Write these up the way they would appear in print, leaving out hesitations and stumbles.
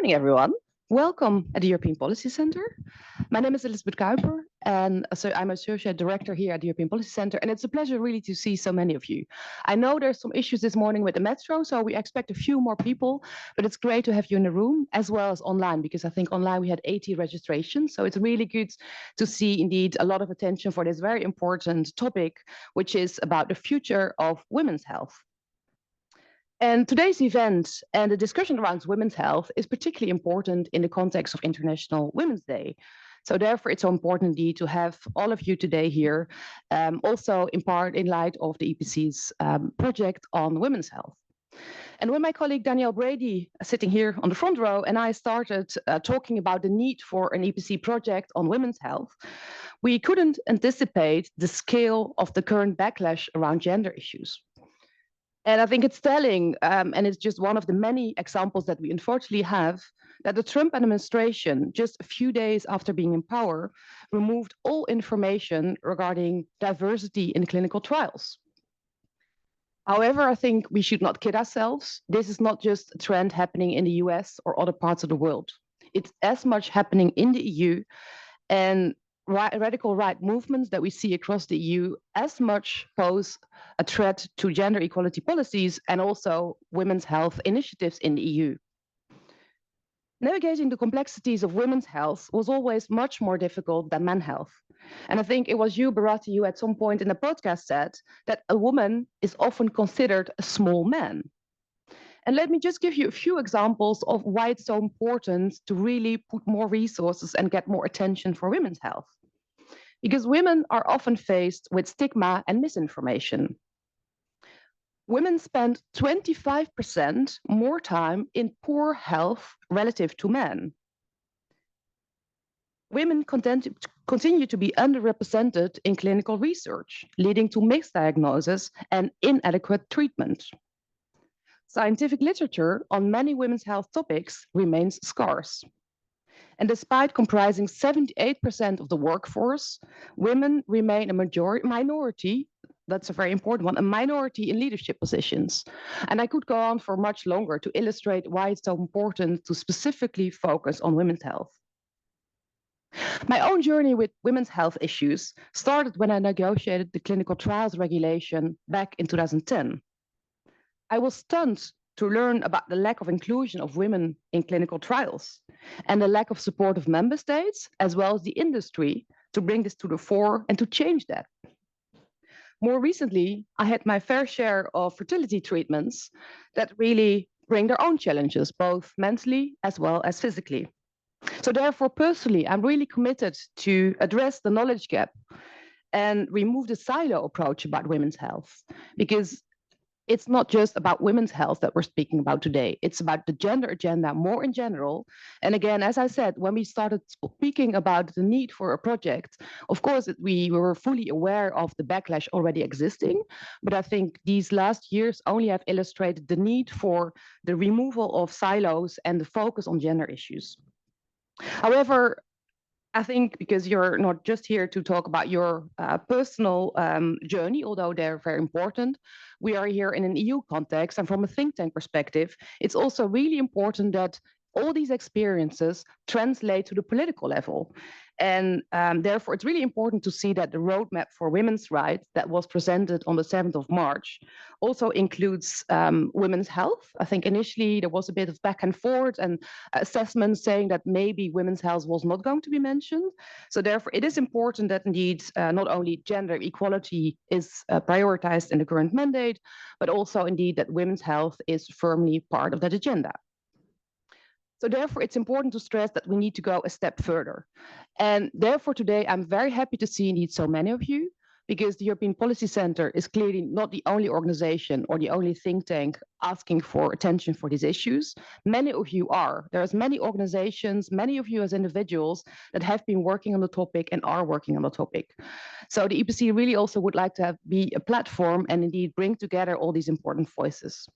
morning, everyone. Welcome at the European Policy Center. My name is Elizabeth Kuiper, and so I'm Associate Director here at the European Policy Center, and it's a pleasure really to see so many of you. I know there's some issues this morning with the metro, so we expect a few more people, but it's great to have you in the room as well as online, because I think online we had 80 registrations, so it's really good to see indeed a lot of attention for this very important topic, which is about the future of women's health. And today's event and the discussion around women's health is particularly important in the context of International Women's Day. So therefore, it's so important indeed to have all of you today here, also in part in light of the EPC's project on women's health. And when my colleague Danielle Brady, sitting here on the front row, and I started talking about the need for an EPC project on women's health, we couldn't anticipate the scale of the current backlash around gender issues. And I think it's telling, and it's just one of the many examples that we unfortunately have, that the Trump administration, just a few days after being in power, removed all information regarding diversity in clinical trials. However, I think we should not kid ourselves. This is not just a trend happening in the US or other parts of the world. It's as much happening in the EU, and radical right movements that we see across the EU as much pose a threat to gender equality policies and also women's health initiatives in the EU. Navigating the complexities of women's health was always much more difficult than men's health. And I think it was you, Bharati, who at some point in the podcast said that a woman is often considered a small man. And let me just give you a few examples of why it's so important to really put more resources and get more attention for women's health. Because women are often faced with stigma and misinformation. Women spend 25% more time in poor health relative to men. Women continue to be underrepresented in clinical research, leading to mixed diagnosis and inadequate treatment. Scientific literature on many women's health topics remains scarce. And despite comprising 78% of the workforce, women remain a minority, that's a very important one, a minority in leadership positions. And I could go on for much longer to illustrate why it's so important to specifically focus on women's health. My own journey with women's health issues started when I negotiated the clinical trials regulation back in 2010. I was stunned to learn about the lack of inclusion of women in clinical trials and the lack of support of member states, as well as the industry, to bring this to the fore and to change that. More recently, I had my fair share of fertility treatments that really bring their own challenges, both mentally as well as physically. So therefore, personally, I'm really committed to address the knowledge gap and remove the silo approach about women's health, because it's not just about women's health that we're speaking about today. It's about the gender agenda more in general. And again, as I said, when we started speaking about the need for a project, of course, we were fully aware of the backlash already existing. But I think these last years only have illustrated the need for the removal of silos and the focus on gender issues. However, I think because you're not just here to talk about your personal journey, although they're very important, we are here in an EU context, and from a think tank perspective, it's also really important that all these experiences translate to the political level. And therefore, it's really important to see that the roadmap for women's rights that was presented on the 7th of March also includes women's health. I think initially there was a bit of back and forth and assessments saying that maybe women's health was not going to be mentioned. So therefore, it is important that indeed not only gender equality is prioritized in the current mandate, but also indeed that women's health is firmly part of that agenda. So therefore, it's important to stress that we need to go a step further. And therefore, today, I'm very happy to see indeed so many of you, because the European Policy Center is clearly not the only organization or the only think tank asking for attention for these issues. Many of you are. There's many organizations, many of you as individuals that have been working on the topic and are working on the topic. So the EPC really also would like to be a platform and indeed bring together all these important voices.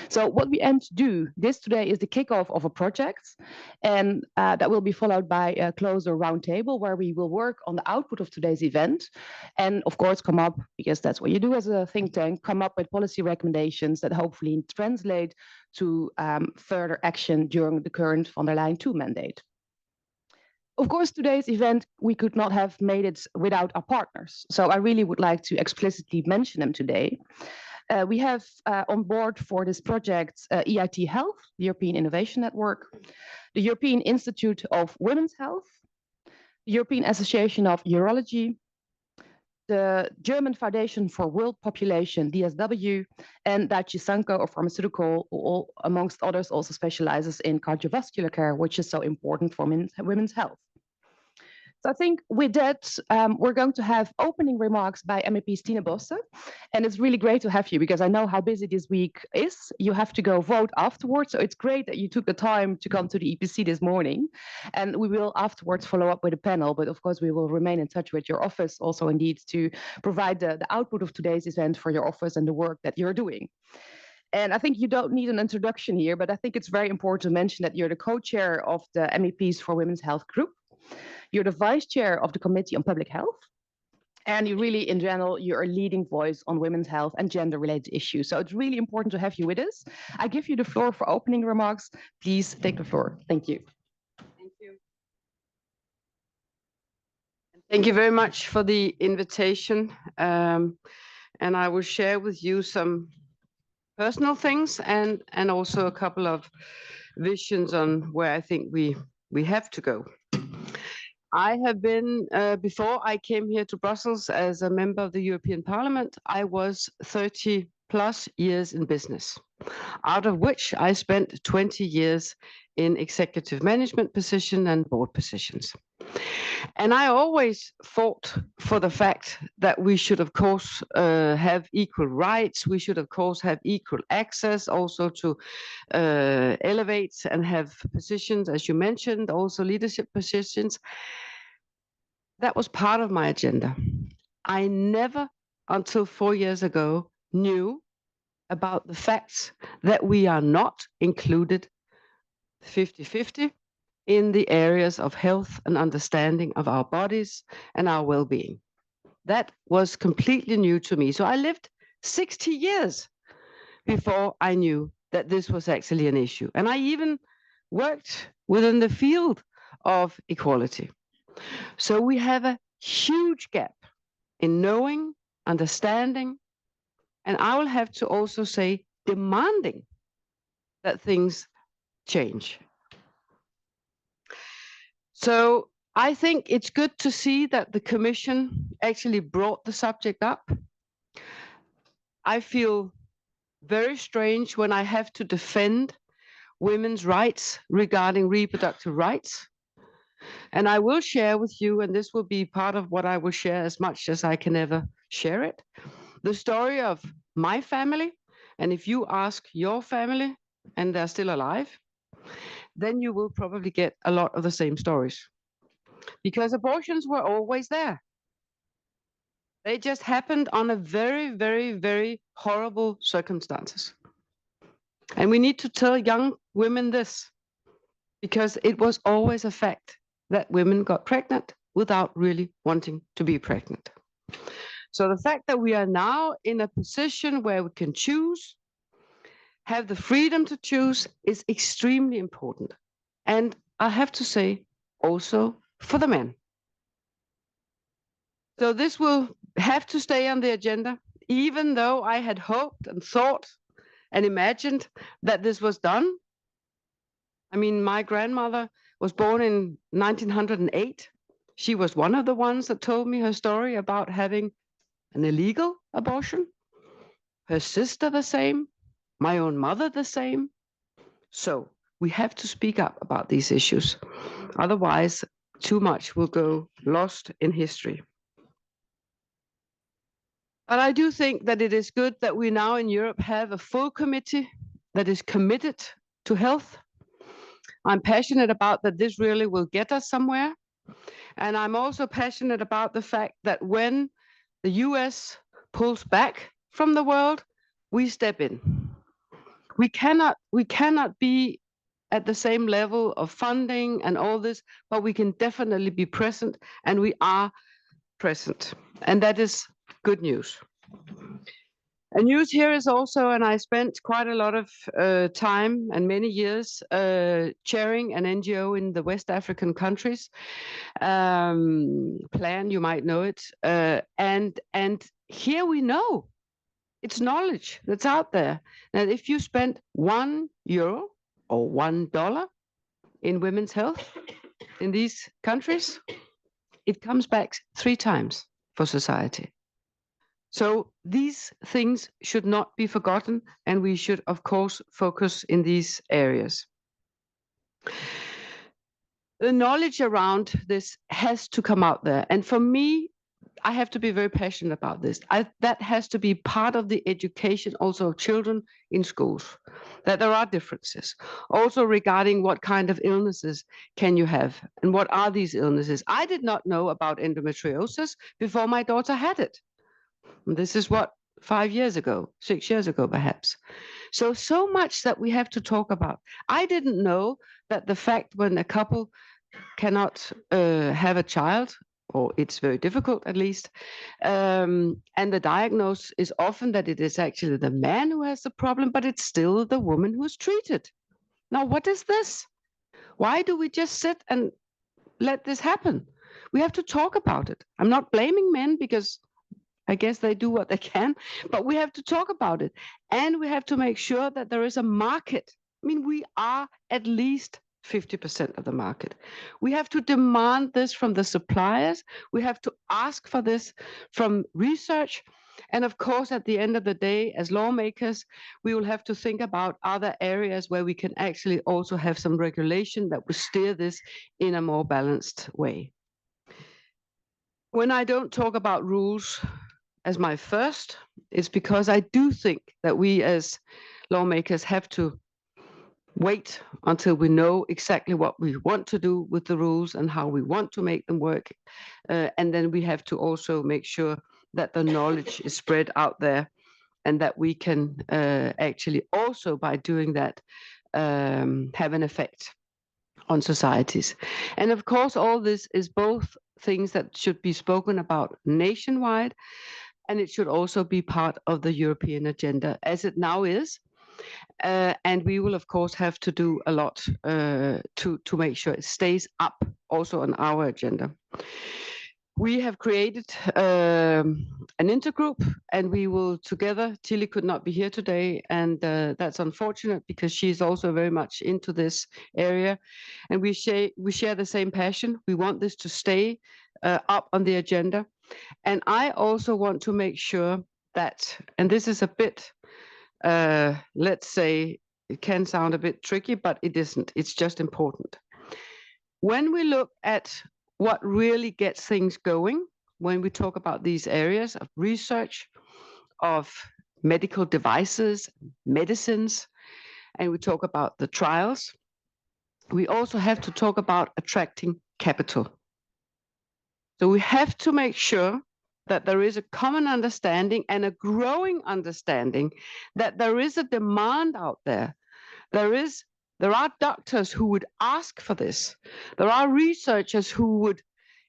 So what we aim to do today is the kickoff of a project, and that will be followed by a closer roundtable where we will work on the output of today's event, and of course come up, because that's what you do as a think tank, come up with policy recommendations that hopefully translate to further action during the current von der Leyen II mandate. Of course, today's event, we could not have made it without our partners. So I really would like to explicitly mention them today. We have on board for this project EIT Health, the European Innovation Network, the European Institute of Women's Health, the European Association of Urology, the German Foundation for World Population, DSW, and Daiichi Sankyo, a pharmaceutical, who amongst others also specializes in cardiovascular care, which is so important for women's health. So I think with that, we're going to have opening remarks by MEP Stine Bosse. And it's really great to have you, because I know how busy this week is. You have to go vote afterwards. So it's great that you took the time to come to the EPC this morning. And we will afterwards follow up with a panel. But of course, we will remain in touch with your office also indeed to provide the output of today's event for your office and the work that you're doing. And I think you don't need an introduction here, but I think it's very important to mention that you're the co-chair of the MEPs for Women's Health Group. You're the vice chair of the Committee on Public Health. And you really, in general, you're a leading voice on women's health and gender-related issues. So it's really important to have you with us. I give you the floor for opening remarks. Please take the floor. Thank you. Thank you. Thank you very much for the invitation. And I will share with you some personal things and also a couple of visions on where I think we have to go. I have been, before I came here to Brussels as a member of the European Parliament, I was 30 plus years in business, out of which I spent 20 years in executive management position and board positions. And I always fought for the fact that we should, of course, have equal rights. We should, of course, have equal access also to elevate and have positions, as you mentioned, also leadership positions. That was part of my agenda. I never, until 4 years ago, knew about the facts that we are not included 50-50 in the areas of health and understanding of our bodies and our well-being. That was completely new to me. So I lived 60 years before I knew that this was actually an issue. And I even worked within the field of equality. So we have a huge gap in knowing, understanding, and I will have to also say demanding that things change. So I think it's good to see that the Commission actually brought the subject up. I feel very strange when I have to defend women's rights regarding reproductive rights. And I will share with you, and this will be part of what I will share as much as I can ever share it, the story of my family. And if you ask your family, and they're still alive, then you will probably get a lot of the same stories. Because abortions were always there. They just happened on a very, very, very horrible circumstances. And we need to tell young women this, because it was always a fact that women got pregnant without really wanting to be pregnant. So the fact that we are now in a position where we can choose, have the freedom to choose, is extremely important. And I have to say, also for the men. So this will have to stay on the agenda, even though I had hoped and thought and imagined that this was done. I mean, my grandmother was born in 1908. She was one of the ones that told me her story about having an illegal abortion. Her sister the same, my own mother the same. So we have to speak up about these issues. Otherwise, too much will go lost in history. But I do think that it is good that we now in Europe have a full committee that is committed to health. I'm passionate about that this really will get us somewhere. And I'm also passionate about the fact that when the US pulls back from the world, we step in. We cannot be at the same level of funding and all this, but we can definitely be present, and we are present. And that is good news. And news here is also, and I spent quite a lot of time and many years chairing an NGO in the West African countries, Plan, you might know it. And here we know, it's knowledge that's out there, that if you spend €1 or $1 in women's health in these countries, it comes back 3 times for society. So these things should not be forgotten, and we should, of course, focus in these areas. The knowledge around this has to come out there. And for me, I have to be very passionate about this. That has to be part of the education also of children in schools, that there are differences. Also regarding what kind of illnesses can you have and what are these illnesses. I did not know about endometriosis before my daughter had it. This is what, 5 years ago, 6 years ago, perhaps. So much that we have to talk about. I didn't know that the fact when a couple cannot have a child, or it's very difficult at least, and the diagnosis is often that it is actually the man who has the problem, but it's still the woman who's treated. Now, what is this? Why do we just sit and let this happen? We have to talk about it. I'm not blaming men, because I guess they do what they can, but we have to talk about it. And we have to make sure that there is a market. I mean, we are at least 50% of the market. We have to demand this from the suppliers. We have to ask for this from research. And of course, at the end of the day, as lawmakers, we will have to think about other areas where we can actually also have some regulation that will steer this in a more balanced way. When I don't talk about rules as my first, it's because I do think that we as lawmakers have to wait until we know exactly what we want to do with the rules and how we want to make them work. And then we have to also make sure that the knowledge is spread out there, and that we can actually also, by doing that, have an effect on societies. And of course, all this is both things that should be spoken about nationwide, and it should also be part of the European agenda, as it now is. And we will, of course, have to do a lot to make sure it stays up also on our agenda. We have created an intergroup, and we will together, Tilly could not be here today, and that's unfortunate, because she's also very much into this area. And we share the same passion. We want this to stay up on the agenda. And I also want to make sure that, and this is a bit, let's say, it can sound a bit tricky, but it isn't. It's just important. When we look at what really gets things going, when we talk about these areas of research, of medical devices, medicines, and we talk about the trials, we also have to talk about attracting capital. So we have to make sure that there is a common understanding and a growing understanding that there is a demand out there. There are doctors who would ask for this. There are researchers who would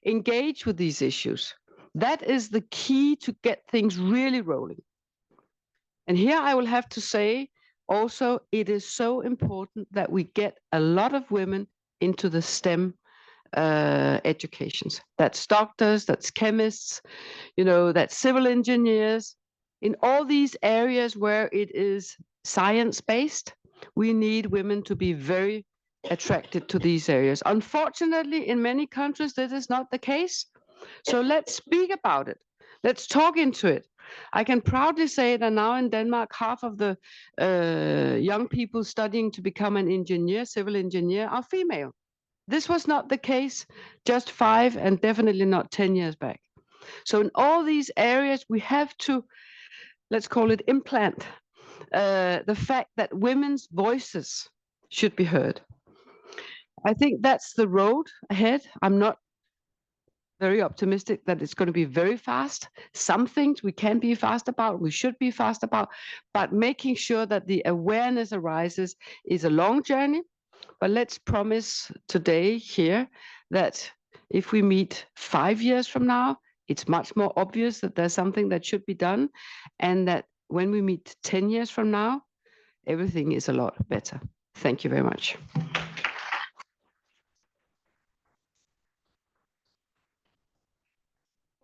engage with these issues. That is the key to get things really rolling. And here I will have to say also, it is so important that we get a lot of women into the STEM educations. That's doctors, that's chemists, that's civil engineers. In all these areas where it is science-based, we need women to be very attracted to these areas. Unfortunately, in many countries, this is not the case. So let's speak about it. Let's talk into it. I can proudly say that now in Denmark, half of the young people studying to become an engineer, civil engineer, are female. This was not the case just 5 and definitely not 10 years back. So in all these areas, we have to, let's call it implant, the fact that women's voices should be heard. I think that's the road ahead. I'm not very optimistic that it's going to be very fast. Some things we can be fast about, we should be fast about, but making sure that the awareness arises is a long journey. But let's promise today here that if we meet 5 years from now, it's much more obvious that there's something that should be done, and that when we meet 10 years from now, everything is a lot better. Thank you very much.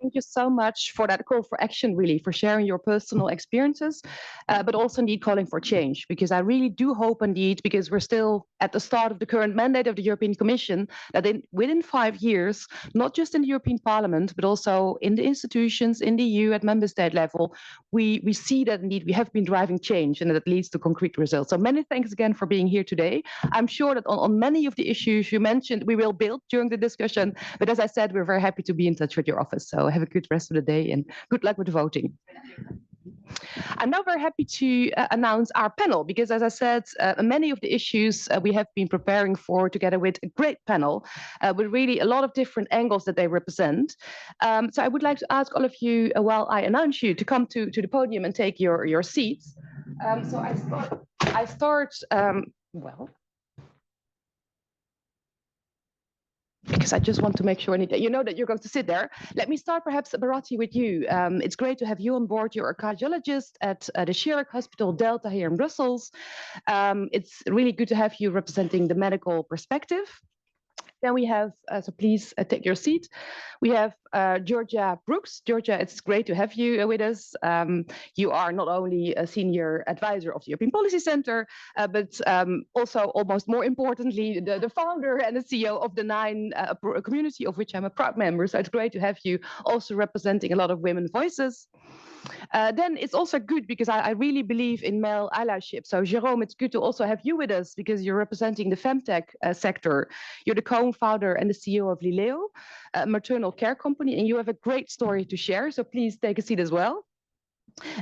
Thank you so much for that call for action, really, for sharing your personal experiences, but also indeed calling for change, because I really do hope indeed, because we're still at the start of the current mandate of the European Commission, that within 5 years, not just in the European Parliament, but also in the institutions, in the EU at member state level, we see that indeed we have been driving change and that it leads to concrete results. So many thanks again for being here today. I'm sure that on many of the issues you mentioned, we will build during the discussion, but as I said, we're very happy to be in touch with your office. So have a good rest of the day and good luck with the voting. I'm now very happy to announce our panel, because as I said, many of the issues we have been preparing for together with a great panel with really a lot of different angles that they represent. So I would like to ask all of you, while I announce you, to come to the podium and take your seats. So I start well, because I just want to make sure you know that you're going to sit there. Let me start perhaps, Bharati, with you. It's great to have you on board. You're a cardiologist at the Chirec Hospital Delta here in Brussels. It's really good to have you representing the medical perspective. Then we have, so please take your seat. We have Georgia Brooks. Georgia, it's great to have you with us. You are not only a senior advisor of the European Policy Center, but also, almost more importantly, the founder and the CEO of the Nine community, of which I'm a proud member. So it's great to have you also representing a lot of women voices. Then it's also good because I really believe in male allyship. So Jerome, it's good to also have you with us because you're representing the femtech sector. You're the co-founder and the CEO of Lileo, a maternal care company, and you have a great story to share. So please take a seat as well.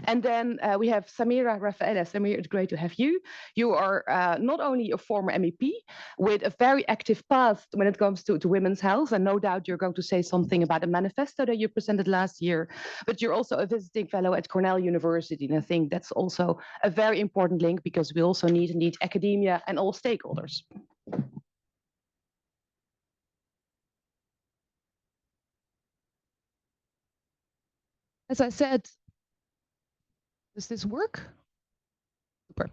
And then we have Samira, Rafaela. Samira, it's great to have you. You are not only a former MEP with a very active past when it comes to women's health, and no doubt you're going to say something about a manifesto that you presented last year, but you're also a visiting fellow at Cornell University. And I think that's also a very important link because we also need academia and all stakeholders. As I said, does this work? Super.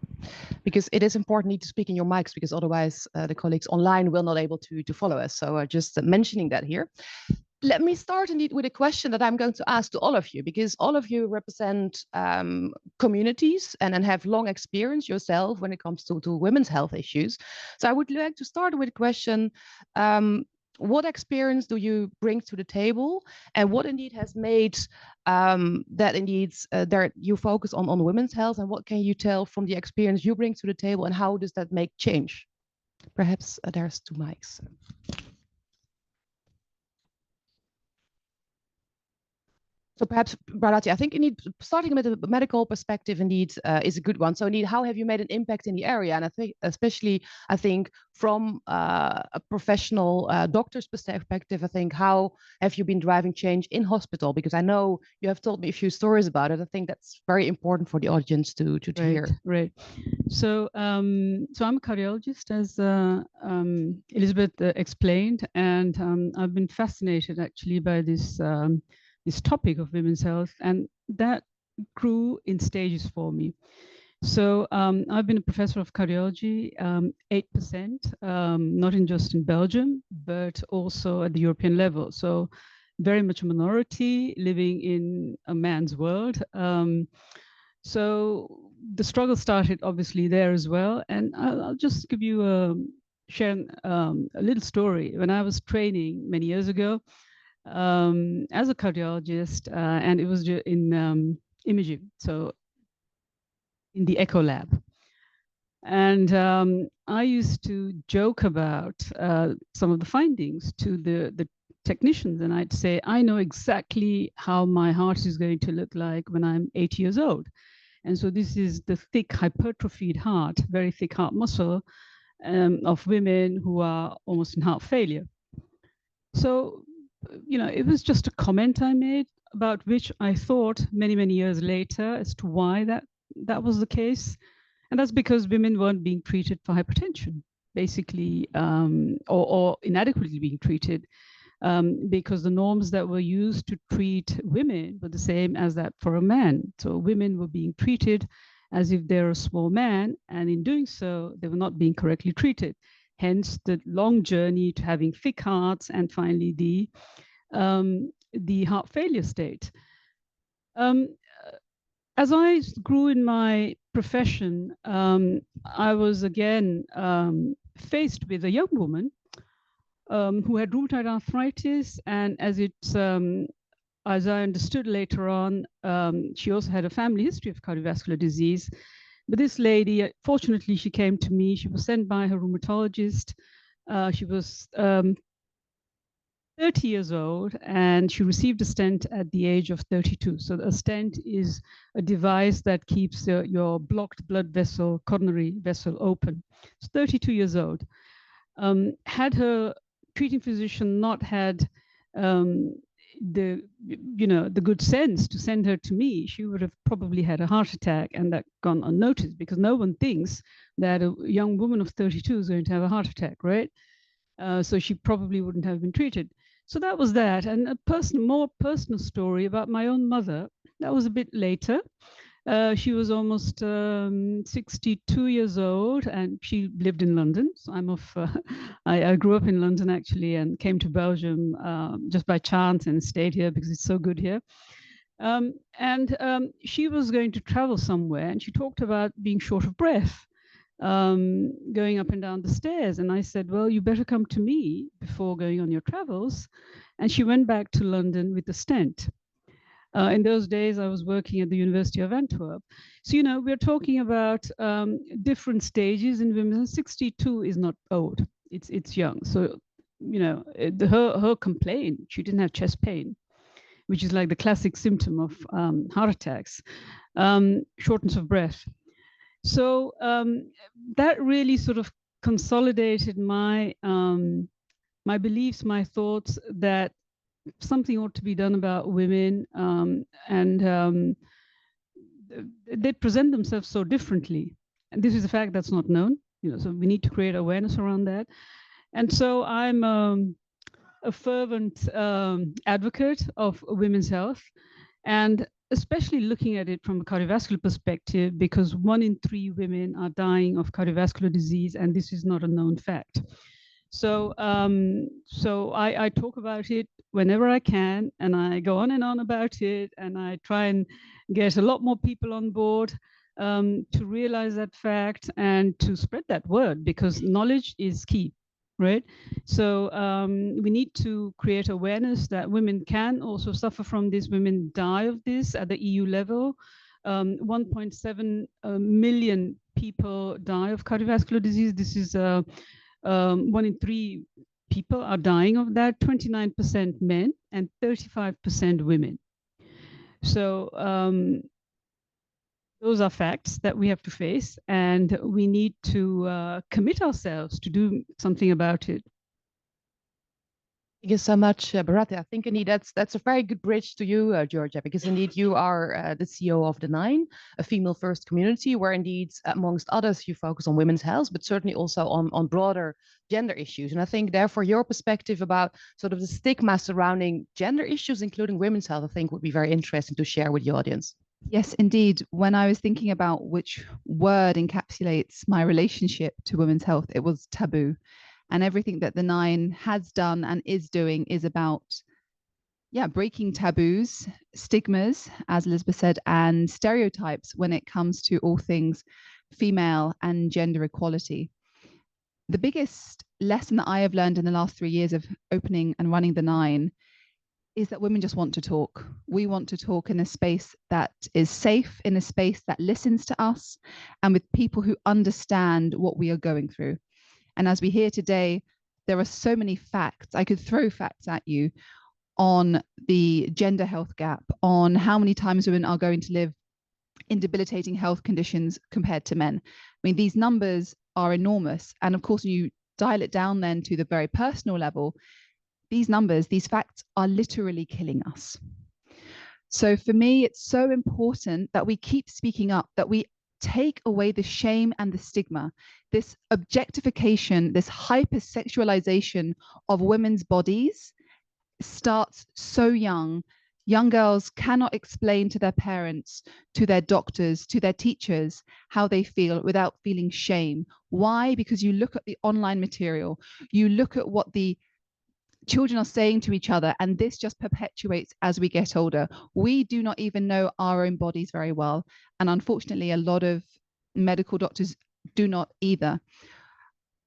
Because it is important to speak in your mics, because otherwise the colleagues online will not able to follow us. So just mentioning that here. Let me start indeed with a question that I'm going to ask to all of you, because all of you represent communities and have long experience yourself when it comes to women's health issues. So I would like to start with a question. What experience do you bring to the table, and what indeed has made that indeed that you focus on women's health, and what can you tell from the experience you bring to the table, and how does that make change? Perhaps there's 2 mics. So perhaps, Bharati, I think indeed starting with the medical perspective indeed is a good one. So indeed, how have you made an impact in the area? And I think especially, from a professional doctor's perspective, I think, how have you been driving change in hospital? Because I know you have told me a few stories about it. I think that's very important for the audience to hear. Right. So I'm a cardiologist, as Elizabeth explained, and I've been fascinated actually by this topic of women's health, and that grew in stages for me. So I've been a professor of cardiology, 8%, not just in Belgium, but also at the European level. So very much a minority living in a man's world. So the struggle started obviously there as well. And I'll just give you share a little story. When I was training many years ago, as a cardiologist, and it was in imaging, so in the echo lab. And I used to joke about some of the findings to the technicians, and I'd say, I know exactly how my heart is going to look like when I'm 80 years old. And so this is the thick hypertrophied heart, very thick heart muscle of women who are almost in heart failure. So it was just a comment I made about which I thought many, many years later as to why that was the case. And that's because women weren't being treated for hypertension, basically, or inadequately being treated, because the norms that were used to treat women were the same as that for a man. So women were being treated as if they're a small man, and in doing so, they were not being correctly treated. Hence the long journey to having thick hearts and finally the heart failure state. As I grew in my profession, I was again faced with a young woman who had rheumatoid arthritis, and as I understood later on, she also had a family history of cardiovascular disease. But this lady, fortunately, she came to me. She was sent by her rheumatologist. She was 30 years old, and she received a stent at the age of 32. So a stent is a device that keeps your blocked blood vessel, coronary vessel, open. She's 32 years old. Had her treating physician not had the good sense to send her to me, she would have probably had a heart attack, and that gone unnoticed, because no one thinks that a young woman of 32 is going to have a heart attack, right? So she probably wouldn't have been treated. So that was that. And a more personal story about my own mother, that was a bit later. She was almost 62 years old, and she lived in London. So I grew up in London, actually, and came to Belgium just by chance and stayed here because it's so good here. She was going to travel somewhere, and she talked about being short of breath, going up and down the stairs. And I said, well, you better come to me before going on your travels. And she went back to London with a stent. In those days, I was working at the University of Antwerp. So, we're talking about different stages in women. 62 is not old, it's young. So, her complaint, she didn't have chest pain, which is like the classic symptom of heart attacks, shortness of breath. So that really sort of consolidated my beliefs, my thoughts that something ought to be done about women, and they present themselves so differently. And this is a fact that's not known, so we need to create awareness around that. And so I'm a fervent advocate of women's health, and especially looking at it from a cardiovascular perspective, because 1 in 3 women are dying of cardiovascular disease, and this is not a known fact. So, I talk about it whenever I can, and I go on and on about it, and I try and get a lot more people on board to realize that fact and to spread that word, because knowledge is key, right? So we need to create awareness that women can also suffer from this. Women die of this at the EU level. 1.7 million people die of cardiovascular disease. This is 1 in 3 people are dying of that, 29% men and 35% women. So those are facts that we have to face, and we need to commit ourselves to do something about it. Thank you so much, Bharati. I think indeed that's a very good bridge to you, Georgia, because indeed you are the CEO of the 9, a female-first community where indeed, amongst others, you focus on women's health, but certainly also on broader gender issues. And I think therefore your perspective about sort of the stigma surrounding gender issues, including women's health, I think would be very interesting to share with the audience. Yes, indeed. When I was thinking about which word encapsulates my relationship to women's health, it was taboo. And everything that the 9 has done and is doing is about, breaking taboos, stigmas, as Elizabeth said, and stereotypes when it comes to all things female and gender equality. The biggest lesson that I have learned in the last 3 years of opening and running the 9 is that women just want to talk. We want to talk in a space that is safe, in a space that listens to us, and with people who understand what we are going through. And as we hear today, there are so many facts. I could throw facts at you on the gender health gap, on how many times women are going to live in debilitating health conditions compared to men. I mean, these numbers are enormous. And of course, when you dial it down then to the very personal level, these numbers, these facts are literally killing us. So for me, it's so important that we keep speaking up, that we take away the shame and the stigma, this objectification, this hypersexualization of women's bodies starts so young. Young girls cannot explain to their parents, to their doctors, to their teachers how they feel without feeling shame. Why? Because you look at the online material, you look at what the children are saying to each other, and this just perpetuates as we get older. We do not even know our own bodies very well, and unfortunately a lot of medical doctors do not either.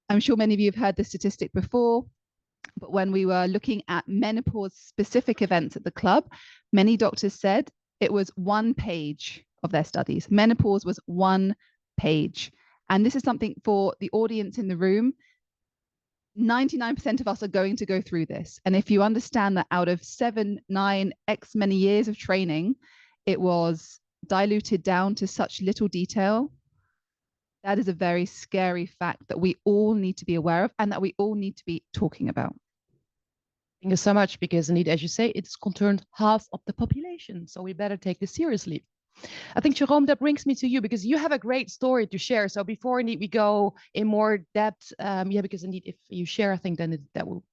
I'm sure many of you have heard this statistic before, but when we were looking at menopause specific events at the club, many doctors said it was 1 page of their studies. Menopause was 1 page. And this is something for the audience in the room. 99% of us are going to go through this. And if you understand that out of 7, 9, X many years of training, it was diluted down to such little detail, that is a very scary fact that we all need to be aware of and that we all need to be talking about. Thank you so much, because indeed, as you say, it's concerned half of the population. So we better take this seriously. I think, Jerome, that brings me to you, because you have a great story to share. So before indeed we go in more depth, because indeed if you share, I think then that would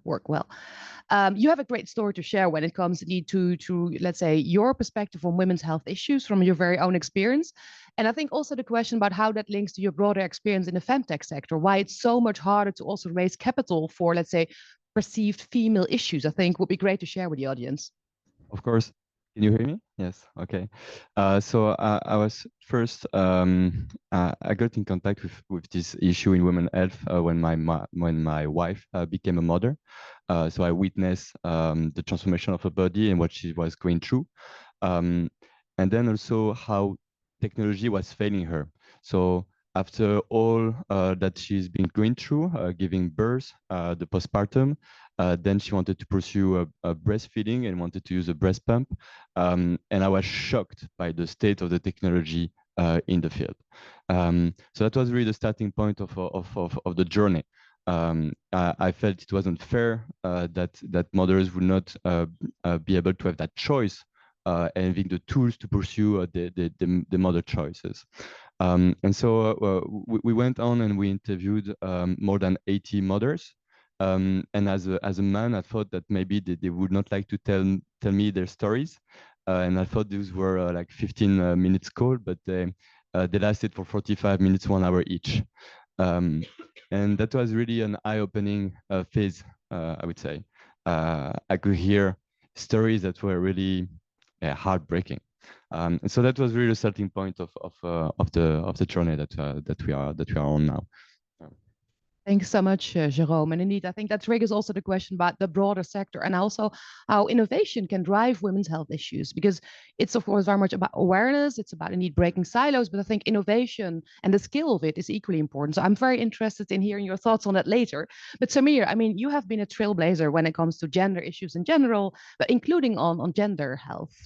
work well. You have a great story to share when it comes indeed to let's say your perspective on women's health issues from your very own experience. And I think also the question about how that links to your broader experience in the femtech sector, why it's so much harder to also raise capital for, let's say, perceived female issues, I think would be great to share with the audience. Of course. Can you hear me? Yes. Okay. So I was first, I got in contact with this issue in women's health when my wife became a mother. So I witnessed the transformation of her body and what she was going through. And then also how technology was failing her. So after all that she's been going through, giving birth, the postpartum, then she wanted to pursue a breastfeeding and wanted to use a breast pump. And I was shocked by the state of the technology in the field. So that was really the starting point of the journey. I felt it wasn't fair that mothers would not be able to have that choice and having the tools to pursue the mother choices. And so we went on and we interviewed more than 80 mothers. And as a man, I thought that maybe they would not like to tell me their stories. And I thought these were like 15 minutes call, but they lasted for 45 minutes, 1 hour each. And that was really an eye-opening phase, I would say. I could hear stories that were really heartbreaking. And so that was really the starting point of the journey that we are on now. Thanks so much, Jerome. And indeed, I think that triggers also the question about the broader sector and also how innovation can drive women's health issues, because it's, of course, very much about awareness. It's about indeed breaking silos, but I think innovation and the skill of it is equally important. So I'm very interested in hearing your thoughts on that later. But Samira, I mean, you have been a trailblazer when it comes to gender issues in general, but including on gender health,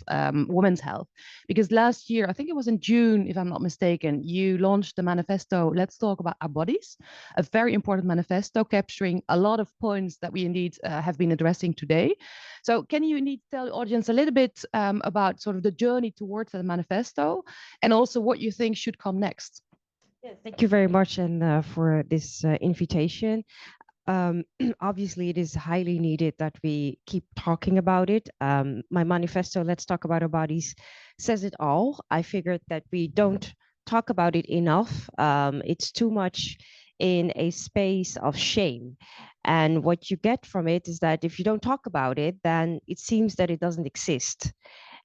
women's health, because last year, I think it was in June, if I'm not mistaken, you launched the manifesto, Let's Talk About Our Bodies, a very important manifesto capturing a lot of points that we indeed have been addressing today. So can you indeed tell the audience a little bit about sort of the journey towards the manifesto and also what you think should come next? Yeah, thank you very much and for this invitation. Obviously, it is highly needed that we keep talking about it. My manifesto, Let's Talk About Our Bodies, says it all. I figured that we don't talk about it enough. It's too much in a space of shame. And what you get from it is that if you don't talk about it, then it seems that it doesn't exist.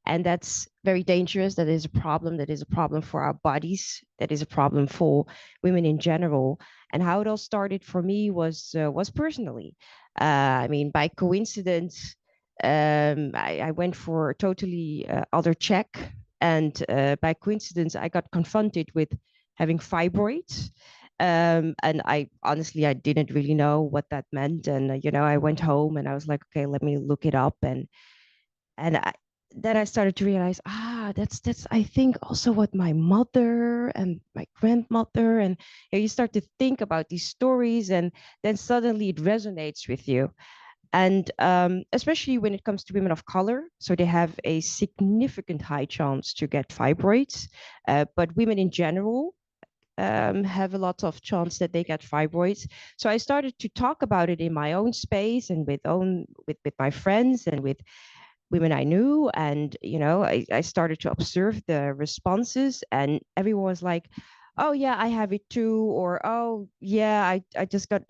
And that's very dangerous. That is a problem. That is a problem for our bodies. That is a problem for women in general. And how it all started for me was personally. I mean, by coincidence, I went for a totally other check. And by coincidence, I got confronted with having fibroids. And I honestly didn't really know what that meant. And, I went home and I was like, okay, let me look it up. And then I started to realize, that's I think also what my mother and my grandmother, and you start to think about these stories and then suddenly it resonates with you. And especially when it comes to women of color, so they have a significant high chance to get fibroids, but women in general have a lot of chance that they get fibroids. So I started to talk about it in my own space and with my friends and with women I knew. And, you know, I started to observe the responses, and everyone was like, oh yeah, I have it too. Or, oh yeah,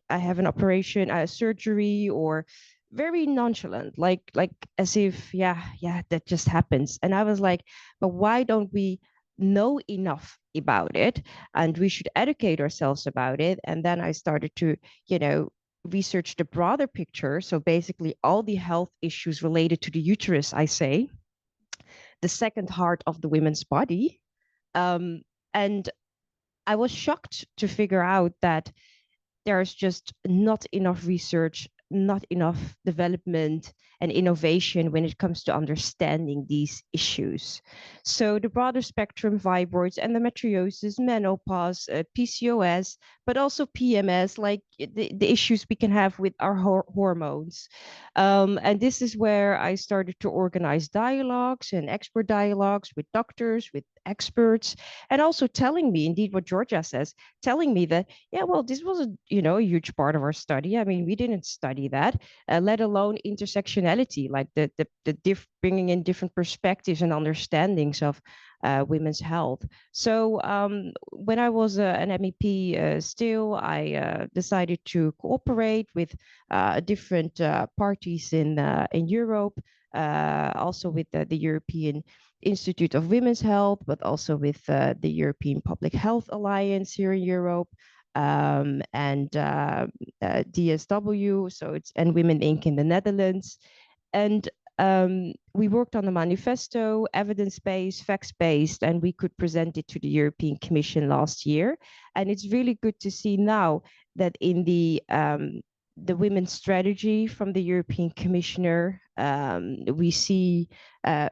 I have an operation, a surgery, or very nonchalant, like as if, yeah, that just happens. And I was like, but why don't we know enough about it, and we should educate ourselves about it? And then I started to, you know, research the broader picture. So basically all the health issues related to the uterus, I say, the second heart of the women's body. And I was shocked to figure out that there's just not enough research, not enough development and innovation when it comes to understanding these issues. So the broader spectrum, fibroids, endometriosis, menopause, PCOS, but also PMS, like the issues we can have with our hormones. And this is where I started to organize dialogues and expert dialogues with doctors, with experts, and also telling me, indeed, what Georgia says, telling me that, yeah, well, this was a huge part of our study. I mean, we didn't study that, let alone intersectionality, like the bringing in different perspectives and understandings of women's health. So when I was an MEP still, I decided to cooperate with different parties in Europe, also with the European Institute of Women's Health, but also with the European Public Health Alliance here in Europe, and DSW, so it's and Women Inc. in the Netherlands. And we worked on a manifesto, evidence-based, facts-based, and we could present it to the European Commission last year. And it's really good to see now that in the women's strategy from the European Commissioner, we see a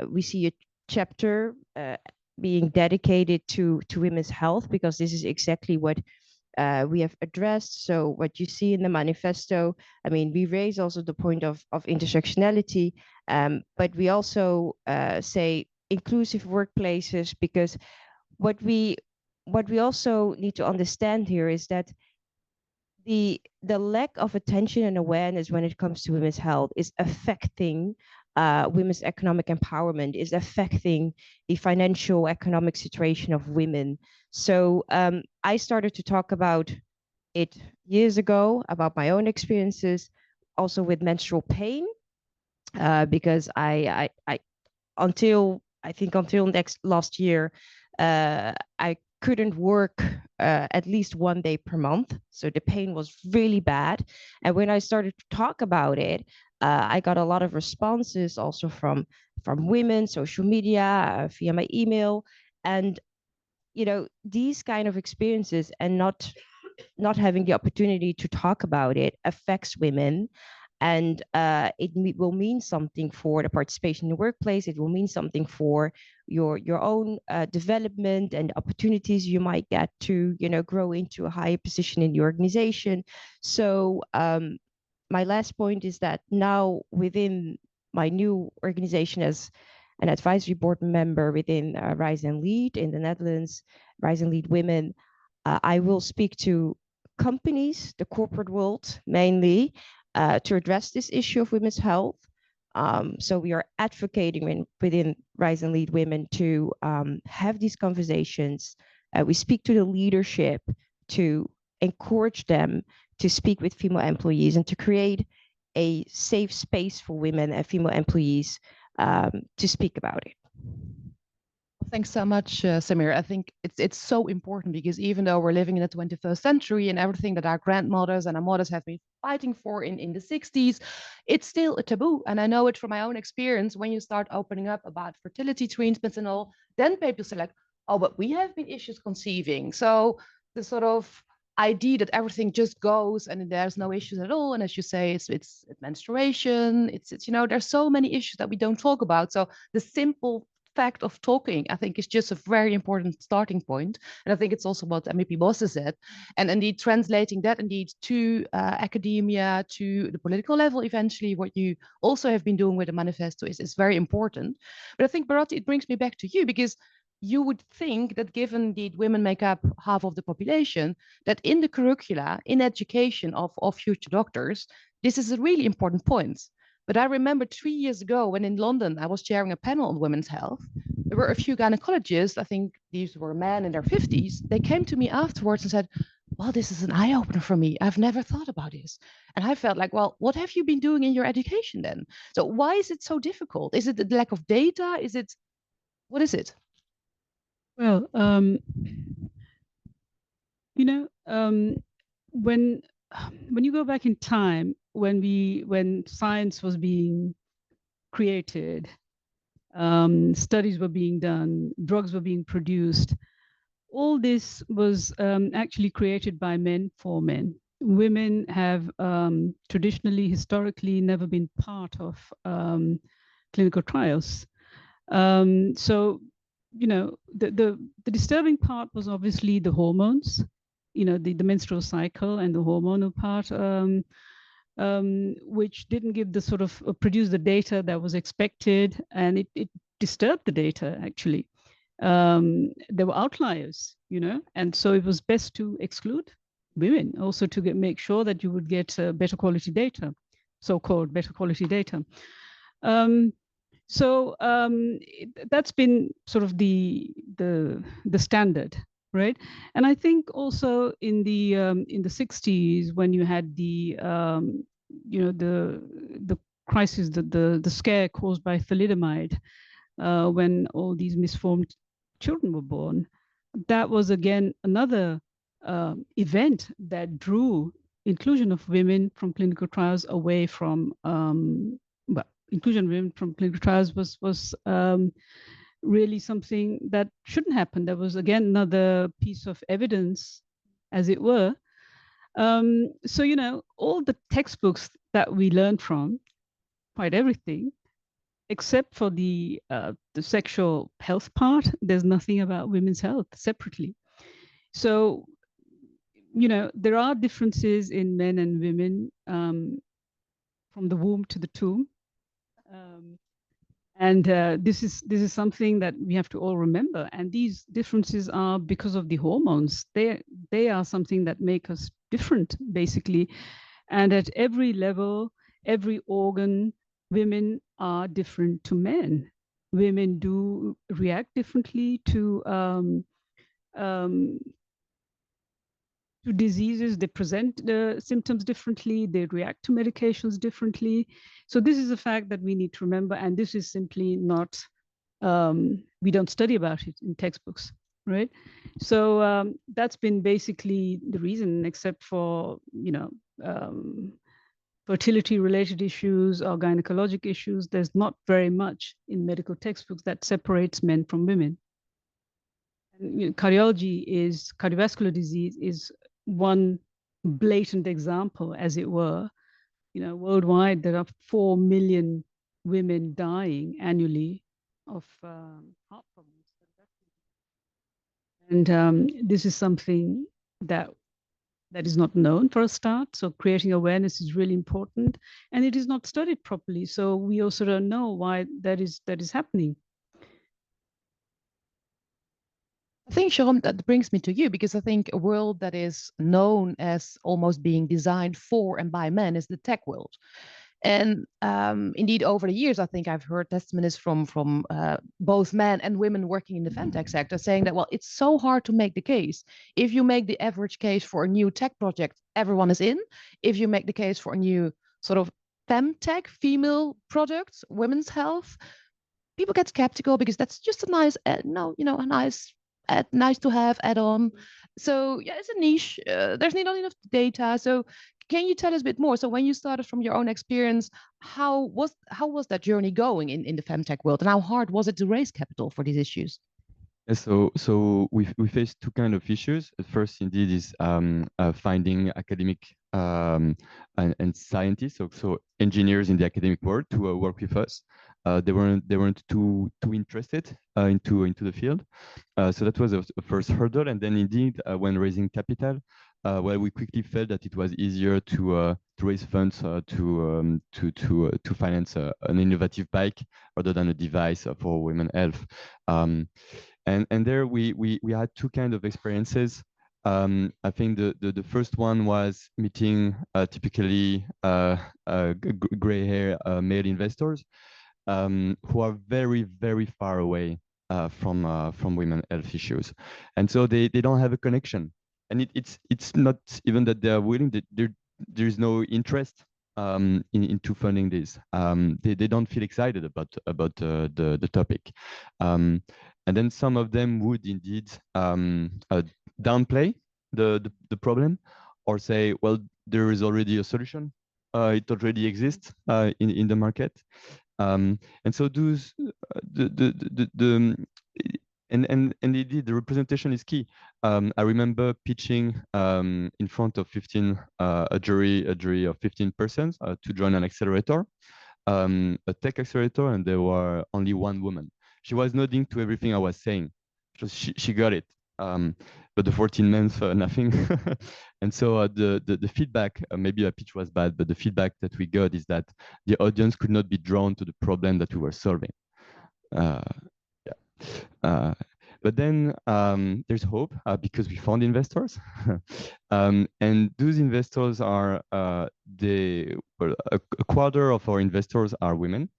chapter being dedicated to women's health, because this is exactly what we have addressed. So what you see in the manifesto, I mean, we raise also the point of intersectionality, but we also say inclusive workplaces, because what we also need to understand here is that the lack of attention and awareness when it comes to women's health is affecting women's economic empowerment, is affecting the financial economic situation of women. So I started to talk about it years ago, about my own experiences, also with menstrual pain, because I until last year, I couldn't work at least 1 day per month. So the pain was really bad. And when I started to talk about it, I got a lot of responses also from women, social media, via my email. And, these kind of experiences and not having the opportunity to talk about it affects women. And it will mean something for the participation in the workplace. It will mean something for your own development and opportunities you might get to, grow into a higher position in the organization. So my last point is that now within my new organization as an advisory board member within Rise and Lead in the Netherlands, Rise and Lead Women, I will speak to companies, the corporate world mainly, to address this issue of women's health. So we are advocating within Rise and Lead Women to have these conversations. We speak to the leadership to encourage them to speak with female employees and to create a safe space for women and female employees to speak about it. Thanks so much, Samira. I think it's so important, because even though we're living in the 21st century and everything that our grandmothers and our mothers have been fighting for in the 60s, it's still a taboo. And I know it from my own experience. When you start opening up about fertility treatments and all, then people say like, oh, but we have been issues conceiving. So the sort of idea that everything just goes and there's no issues at all. And as you say, it's menstruation, it's there's so many issues that we don't talk about. So the simple fact of talking, I think, is just a very important starting point. And I think it's also what MEP Bosse said. And indeed, translating that indeed to academia, to the political level, eventually, what you also have been doing with the manifesto is very important. But I think, Bharati, it brings me back to you, because you would think that given indeed women make up half of the population, that in the curricula, in education of future doctors, this is a really important point. But I remember 3 years ago when in London, I was chairing a panel on women's health. There were a few gynecologists, I think these were men in their 50s. They came to me afterwards and said, well, this is an eye opener for me. I've never thought about this. And I felt like, well, what have you been doing in your education then? So why is it so difficult? Is it the lack of data? What is it? Well, you know, when you go back in time, when science was being created, studies were being done, drugs were being produced, all this was actually created by men for men. Women have traditionally, historically, never been part of clinical trials. So, you know, the disturbing part was obviously the hormones, you know, the menstrual cycle and the hormonal part, which didn't give the sort of produce the data that was expected, and it disturbed the data actually. There were outliers, you know, and so it was best to exclude women, also to make sure that you would get better quality data, so-called better quality data. That's been sort of the standard, right? And I think also in the 60s, when you had the you know, the crisis, the scare caused by thalidomide, when all these misformed children were born, that was again another event that drew inclusion of women from clinical trials away from well, inclusion of women from clinical trials was really something that shouldn't happen. That was again another piece of evidence, as it were. So, you know, all the textbooks that we learned from, quite everything, except for the sexual health part, there's nothing about women's health separately. So, you know, there are differences in men and women from the womb to the tomb. This is something that we have to all remember. And these differences are because of the hormones. They are something that make us different, basically. And at every level, every organ, women are different to men. Women do react differently to diseases. They present the symptoms differently. They react to medications differently. So this is a fact that we need to remember. And this is simply not, we don't study about it in textbooks, right? So that's been basically the reason, except for, you know, fertility-related issues or gynecologic issues. There's not very much in medical textbooks that separates men from women. And, you know, cardiovascular disease is one blatant example, as it were. You know, worldwide, there are 4 million women dying annually of heart problems. And this is something that is not known for a start. So creating awareness is really important, and it is not studied properly. So we also don't know why that is happening. I think, Jerome, that brings me to you, because I think a world that is known as almost being designed for and by men is the tech world. And indeed, over the years, I think I've heard testimonies from both men and women working in the femtech sector saying that, well, it's so hard to make the case. If you make the average case for a new tech project, everyone is in. If you make the case for a new sort of femtech, female product, women's health, people get skeptical because that's just a nice, nice to have add-on. So yeah, it's a niche. There's not enough data. So can you tell us a bit more? So when you started from your own experience, how was that journey going in the femtech world, and how hard was it to raise capital for these issues? So we face two kind of issues. The first, indeed, is finding academic and scientists, so engineers in the academic world to work with us. they weren't too interested into the field. So that was a first hurdle. And then indeed, when raising capital, well, we quickly felt that it was easier to raise funds to finance an innovative bike rather than a device for women health. And there we had two kind of experiences. I think the first one was meeting typically gray hair male investors who are very far away from women health issues, and so they don't have a connection. And it's not even that they are willing. There is no interest into funding this. They don't feel excited about the topic. And then some of them would indeed downplay the problem, or say, well, there is already a solution. It already exists in the market. And so those and indeed the representation is key. I remember pitching in front of a jury of 15 persons to join an accelerator, a tech accelerator, and there were only one woman. She was nodding to everything I was saying. She got it. But the 14 months, nothing. And so the feedback, maybe our pitch was bad, but the feedback that we got is that the audience could not be drawn to the problem that we were solving. But then there's hope because we found investors. And those investors are, a quarter of our investors are women.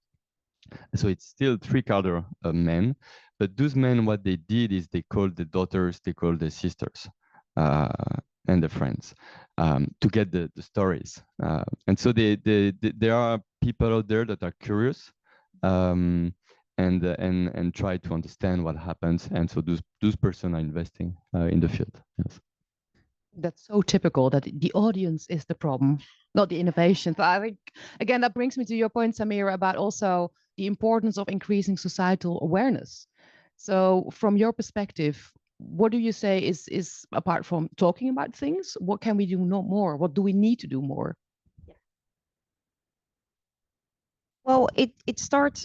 So it's still 3/4 men. But those men, what they did is they called the daughters, they called the sisters and the friends to get the stories. And so there are people out there that are curious and try to understand what happens. And so those persons are investing in the field. Yes. That's so typical that the audience is the problem, not the innovation. So I think, again, that brings me to your point, Samira, about also the importance of increasing societal awareness. So from your perspective, what do you say is apart from talking about things, what can we do more? What do we need to do more? Well, it starts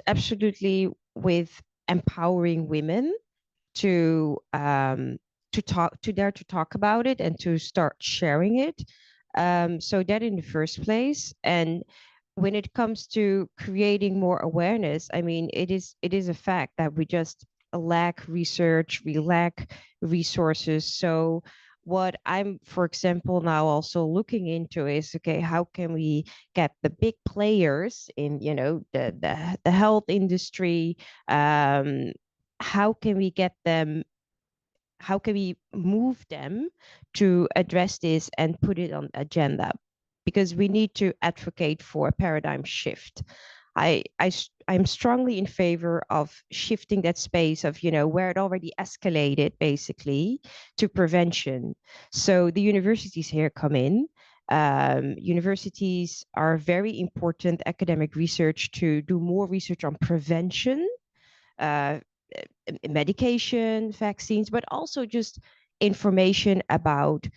absolutely with empowering women to dare to talk about it and to start sharing it. So that in the first place. And when it comes to creating more awareness, I mean, it is a fact that we just lack research, we lack resources. So what I'm, for example, now also looking into is, okay, how can we get the big players in, you know, the health industry? How can we get them? How can we move them to address this and put it on agenda? Because we need to advocate for a paradigm shift. I'm strongly in favor of shifting that space of, you know, where it already escalated basically to prevention. So the universities here come in. Universities are very important academic research to do more research on prevention, medication, vaccines, but also just information about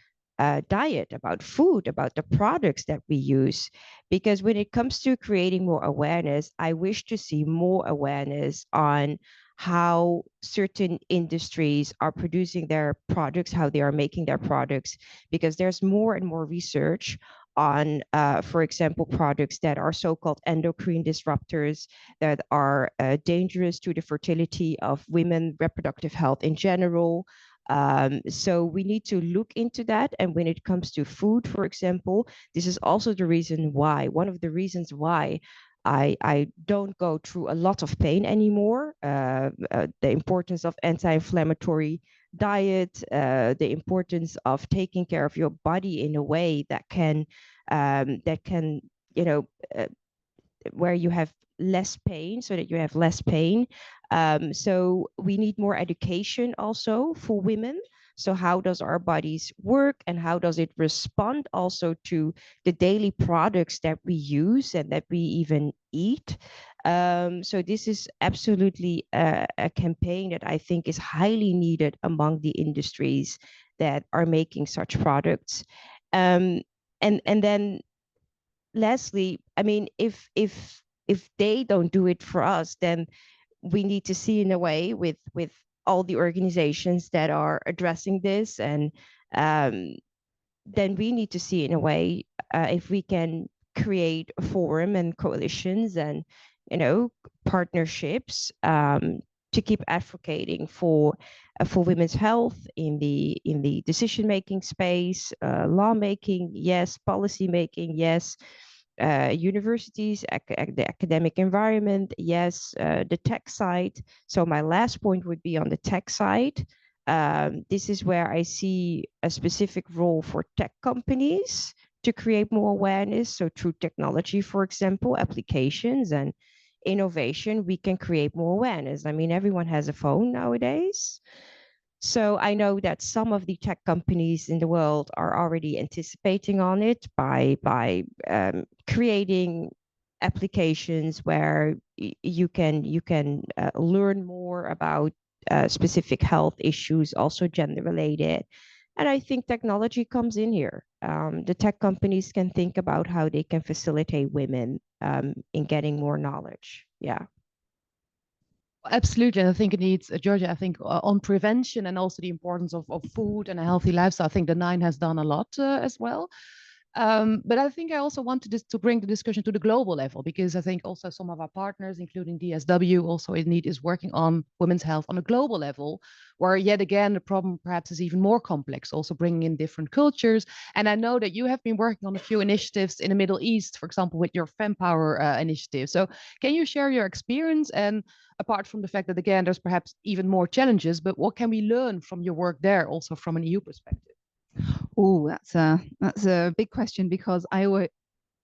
diet, about food, about the products that we use. Because when it comes to creating more awareness, I wish to see more awareness on how certain industries are producing their products, how they are making their products, because there's more and more research on, for example, products that are so-called endocrine disruptors that are dangerous to the fertility of women, reproductive health in general. So we need to look into that. And when it comes to food, for example, this is also the reason why, one of the reasons why I don't go through a lot of pain anymore. The importance of anti-inflammatory diet, the importance of taking care of your body in a way that can, you know, where you have less pain, so that you have less pain. So we need more education also for women. So how does our bodies work and how does it respond also to the daily products that we use and that we even eat? So this is absolutely a campaign that I think is highly needed among the industries that are making such products. And then lastly, I mean, if if they don't do it for us, then we need to see in a way with all the organizations that are addressing this, and then we need to see in a way if we can create a forum and coalitions and partnerships to keep advocating for women's health in the decision making space, lawmaking, yes, policy making, yes, universities, the academic environment, yes, the tech side. So my last point would be on the tech side. This is where I see a specific role for tech companies to create more awareness. So through technology, for example, applications and innovation, we can create more awareness. I mean, everyone has a phone nowadays. So I know that some of the tech companies in the world are already anticipating on it by creating applications where you can learn more about specific health issues, also gender related. And I think technology comes in here. The tech companies can think about how they can facilitate women in getting more knowledge. Yeah. Absolutely. And I think it needs, Georgia, I think on prevention and also the importance of food and a healthy lifestyle, I think the Nine has done a lot as well. But I think I also wanted to bring the discussion to the global level, because I think also some of our partners, including DSW, also indeed is working on women's health on a global level, where yet again, the problem perhaps is even more complex, also bringing in different cultures. And I know that you have been working on a few initiatives in the Middle East, for example, with your FemPower initiative. So can you share your experience? And apart from the fact that, again, there's perhaps even more challenges, but what can we learn from your work there, also from an EU perspective? Oh, that's a big question, because I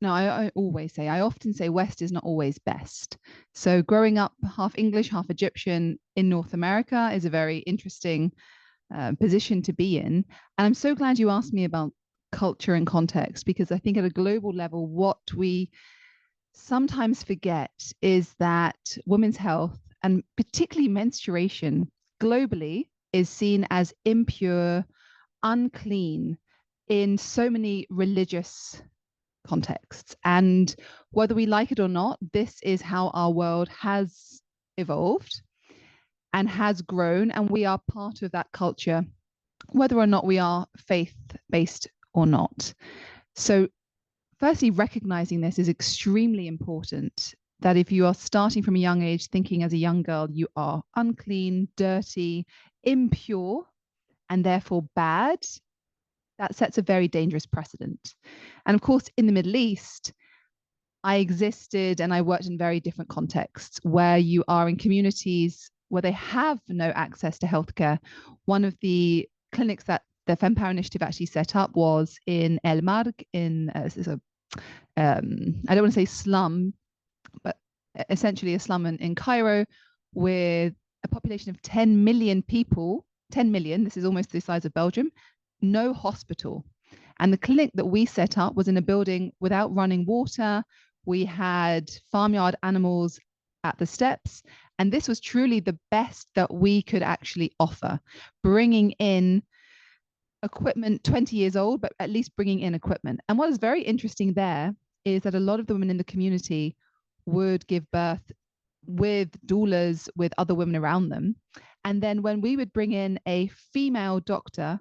often say West is not always best. So growing up half English, half Egyptian in North America is a very interesting position to be in. And I'm so glad you asked me about culture and context, because I think at a global level, what we sometimes forget is that women's health, and particularly menstruation, globally is seen as impure, unclean in so many religious contexts. And whether we like it or not, this is how our world has evolved and has grown, and we are part of that culture, whether or not we are faith-based or not. So firstly, recognizing this is extremely important, that if you are starting from a young age thinking as a young girl you are unclean, dirty, impure, and therefore bad, that sets a very dangerous precedent. And of course, in the Middle East, I existed and I worked in very different contexts where you are in communities where they have no access to healthcare. One of the clinics that the FemPower initiative actually set up was in El Marg, in I don't want to say slum, but essentially a slum in Cairo, with a population of 10 million people. 10 million, this is almost the size of Belgium, no hospital. And the clinic that we set up was in a building without running water. We had farmyard animals at the steps. And this was truly the best that we could actually offer, bringing in equipment 20 years old, but at least bringing in equipment. And what is very interesting there is that a lot of the women in the community would give birth with doulas, with other women around them. And then when we would bring in a female doctor,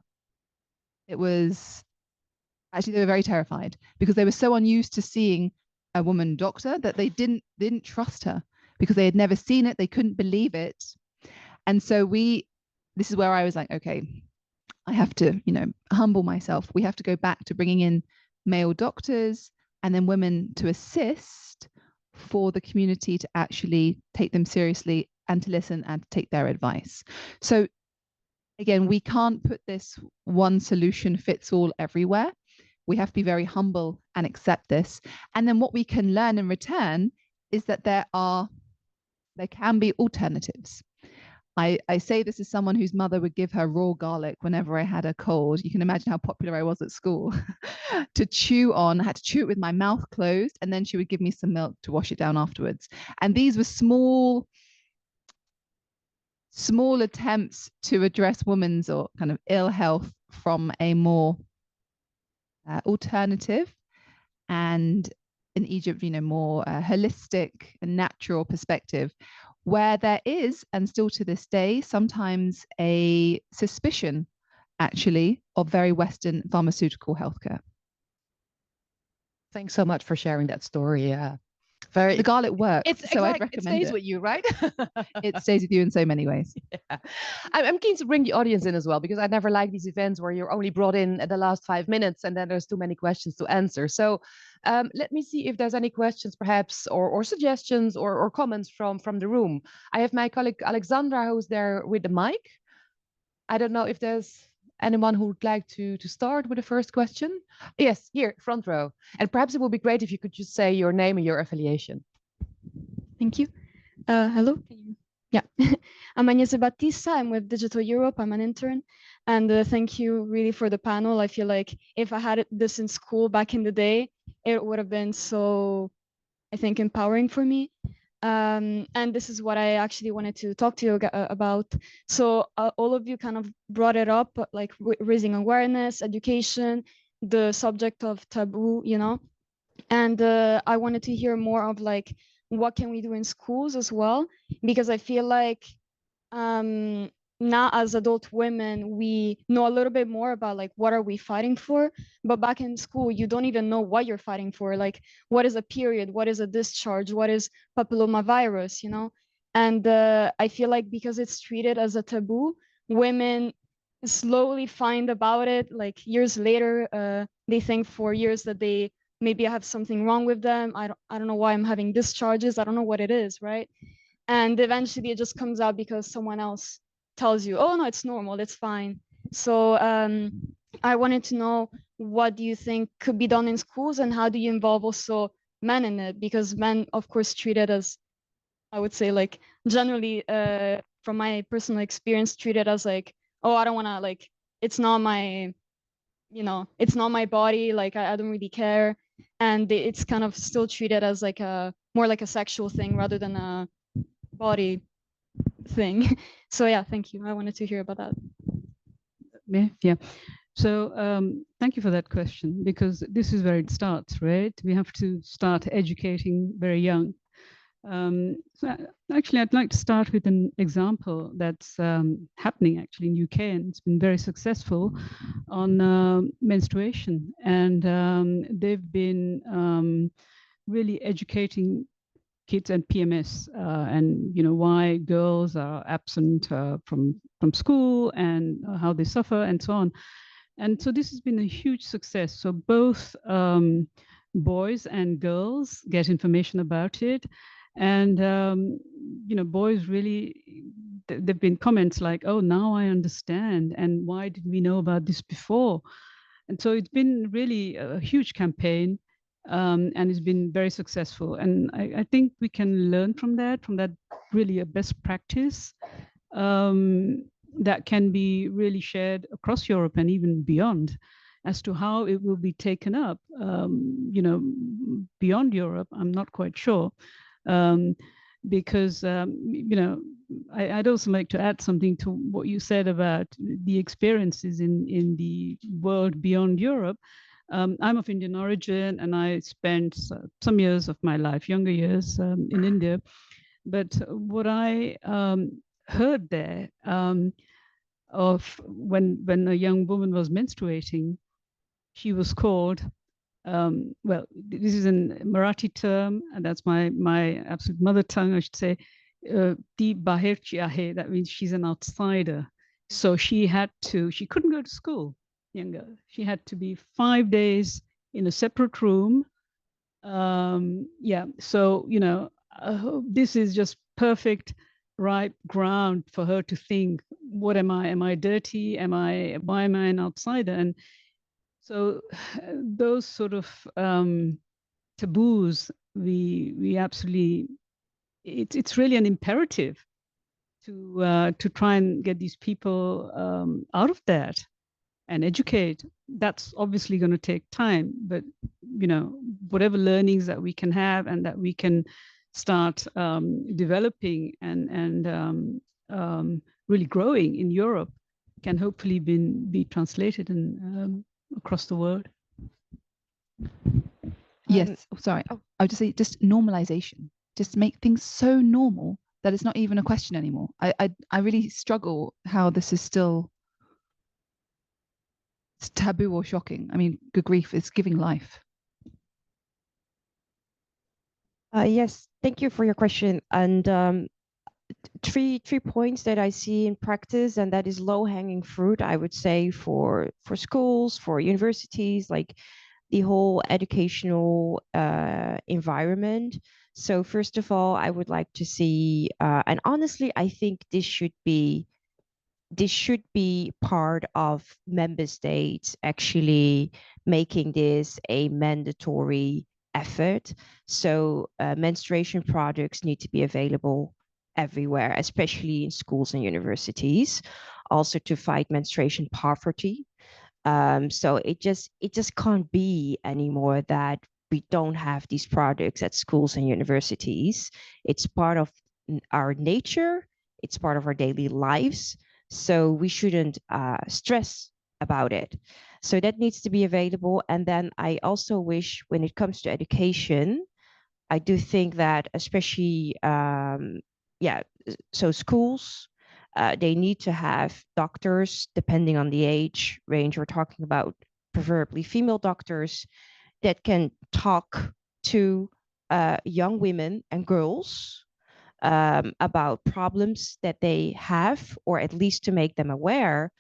it was actually, they were very terrified, because they were so unused to seeing a woman doctor that they didn't trust her, because they had never seen it. They couldn't believe it. And so this is where I was like, okay, I have to, humble myself. We have to go back to bringing in male doctors and then women to assist, for the community to actually take them seriously and to listen and to take their advice. So again, we can't put this one solution fits all everywhere. We have to be very humble and accept this. And then what we can learn in return is that there can be alternatives. I say this as someone whose mother would give her raw garlic whenever I had a cold. You can imagine how popular I was at school to chew on. I had to chew it with my mouth closed, and then she would give me some milk to wash it down afterwards. And these were small attempts to address women's or kind of ill health from a more alternative and in Egypt, more holistic and natural perspective, where there is, and still to this day, sometimes a suspicion actually of very Western pharmaceutical healthcare. Thanks so much for sharing that story. The garlic works, so I'd recommend it stays it. with you, right? It stays with you in so many ways. Yeah. I'm keen to bring the audience in as well, because I never like these events where you're only brought in at the last 5 minutes and then there's too many questions to answer. So let me see if there's any questions perhaps, or suggestions or comments from the room. I have my colleague Alexandra who's there with the mic. I don't know if there's anyone who would like to start with the first question. Yes, here, front row. And perhaps it would be great if you could just say your name and your affiliation. Thank you. Hello. Yeah. I'm Agnese Battista. I'm with Digital Europe. I'm an intern. And thank you really for the panel. I feel like if I had this in school back in the day, it would have been so, I think, empowering for me. And this is what I actually wanted to talk to you about. So all of you kind of brought it up, like raising awareness, education, the subject of taboo, and I wanted to hear more of like, what can we do in schools as well? Because I feel like now as adult women, we know a little bit more about like, what are we fighting for? But back in school, you don't even know what you're fighting for. Like, what is a period? What is a discharge? What is papillomavirus, And I feel like because it's treated as a taboo, women slowly find about it. Like years later, they think for years that maybe I have something wrong with them. I don't know why I'm having discharges. I don't know what it is, right? And eventually it just comes out because someone else tells you, oh no, it's normal, it's fine. So I wanted to know, what do you think could be done in schools, and how do you involve also men in it? Because men, of course, treated as, I would say, like generally from my personal experience, treated as like, oh, I don't want to, like, it's not my, it's not my body, like I don't really care. And it's kind of still treated as like more like a sexual thing rather than a body thing. So yeah, thank you. I wanted to hear about that. Yeah. So thank you for that question, because this is where it starts, right? We have to start educating very young. So actually, I'd like to start with an example that's happening actually in UK, and it's been very successful on menstruation. And they've been really educating kids and PMS, and why girls are absent from school, and how they suffer, and so on. And so this has been a huge success. So both boys and girls get information about it. And boys really, there've been comments like, oh, now I understand, and why did we know about this before? And so it's been really a huge campaign. And it's been very successful. And I think we can learn from that really a best practice that can be really shared across Europe and even beyond, as to how it will be taken up, beyond Europe. I'm not quite sure, because, I'd also like to add something to what you said about the experiences in the world beyond Europe. I'm of Indian origin, and I spent some years of my life, younger years, in India. But what I heard there of when a young woman was menstruating, she was called, well, this is a Marathi term, and that's my absolute mother tongue, I should say, Ti baherchi ahe, that means she's an outsider. So she couldn't go to school. Younger, she had to be 5 days in a separate room. Yeah, so this is just perfect, right ground for her to think, what am I? Am I dirty? Why am I an outsider? And so those sort of taboos, we absolutely, it's really an imperative to try and get these people out of that and educate. That's obviously going to take time, but whatever learnings that we can have and that we can start developing and really growing in Europe can hopefully be translated and across the world. Yes, sorry. oh. I would just say just normalization. Just make things so normal that it's not even a question anymore. I really struggle how this is still taboo or shocking. I mean, good grief, it's giving life. Yes, thank you for your question. And three points that I see in practice, and that is low-hanging fruit, I would say, for schools, for universities, like the whole educational environment. So first of all, I would like to see, and honestly, I think this should be part of member states actually making this a mandatory effort. So menstruation products need to be available everywhere, especially in schools and universities, also to fight menstruation poverty. So it just can't be anymore that we don't have these products at schools and universities. It's part of our nature. It's part of our daily lives. So we shouldn't stress about it. So that needs to be available. And then I also wish, when it comes to education, I do think that especially, so schools, they need to have doctors, depending on the age range. We're talking about preferably female doctors that can talk to young women and girls about problems that they have, or at least to make them aware,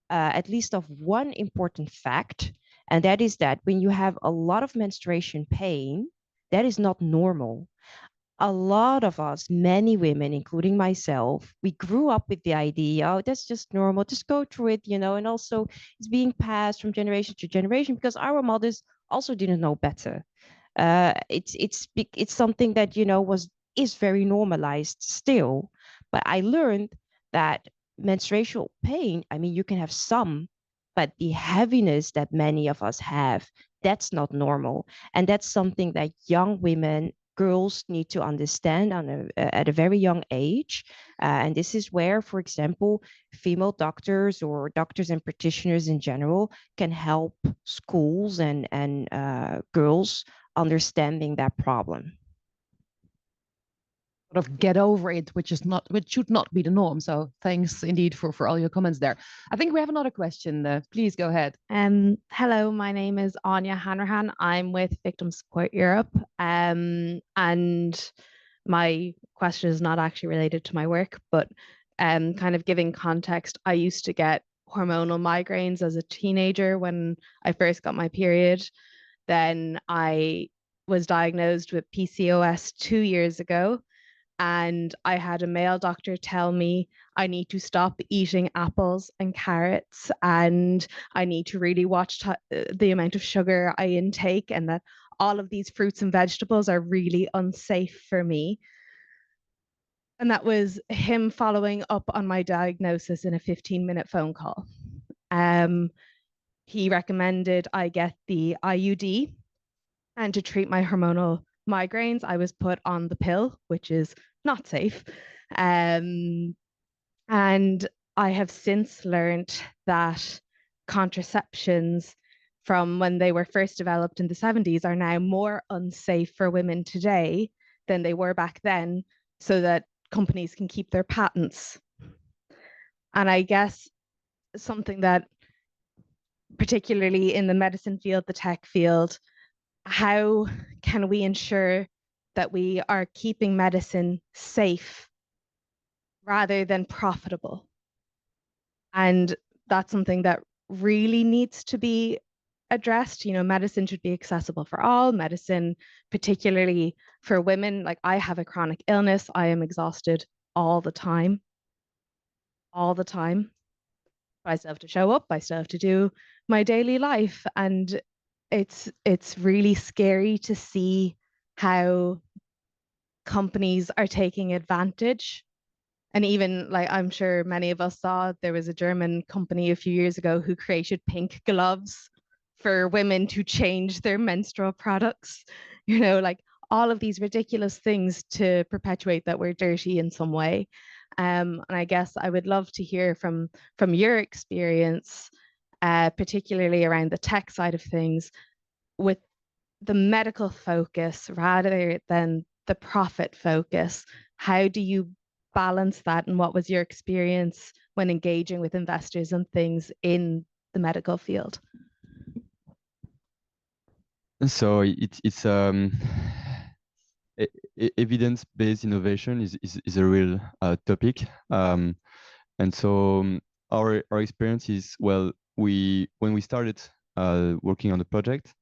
at least of one important fact. And that is that when you have a lot of menstruation pain, that is not normal. A lot of us, many women, including myself, we grew up with the idea, oh, that's just normal, just go through it, and also it's being passed from generation to generation because our mothers also didn't know better. It's something that, is very normalized still. But I learned that menstrual pain, I mean, you can have some, but the heaviness that many of us have, that's not normal. And that's something that young women, girls need to understand at a very young age. And this is where, for example, female doctors or doctors and practitioners in general can help schools and girls understanding that problem. Sort of get over it, which should not be the norm. So thanks indeed for all your comments there. I think we have another question. Please go ahead. Hello, my name is Anya Hanrahan. I'm with Victim Support Europe. And my question is not actually related to my work, but kind of giving context, I used to get hormonal migraines as a teenager when I first got my period. Then I was diagnosed with PCOS 2 years ago. And I had a male doctor tell me I need to stop eating apples and carrots, and I need to really watch the amount of sugar I intake, and that all of these fruits and vegetables are really unsafe for me. And that was him following up on my diagnosis in a 15-minute phone call. He recommended I get the IUD, and to treat my hormonal migraines, I was put on the pill, which is not safe. And I have since learned that contraceptions from when they were first developed in the 70s are now more unsafe for women today than they were back then, so that companies can keep their patents. And I guess something that, particularly in the medicine field, the tech field, how can we ensure that we are keeping medicine safe rather than profitable? And that's something that really needs to be addressed. Medicine should be accessible for all. Medicine, particularly for women, like I have a chronic illness. I am exhausted all the time. All the time. I still have to show up. I still have to do my daily life. And it's really scary to see how companies are taking advantage. And even, like, I'm sure many of us saw, there was a German company a few years ago who created pink gloves for women to change their menstrual products, like all of these ridiculous things to perpetuate that we're dirty in some way. And I guess I would love to hear from your experience, particularly around the tech side of things, with the medical focus rather than the profit focus. How do you balance that, and what was your experience when engaging with investors and things in the medical field? So it's evidence-based innovation is a real topic, and so our experience is, well, when we started working on the project,